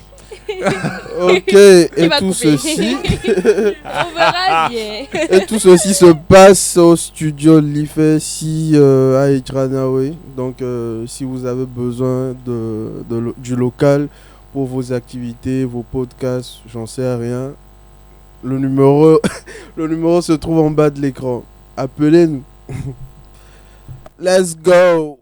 ok, Qui et va tout couper ceci. On verra bien. Et tout ceci se passe au studio Life si à Ejranawe. Donc si vous avez besoin du local pour vos activités, vos podcasts, j'en sais rien. Le numéro, le numéro se trouve en bas de l'écran. Appelez-nous. Let's go.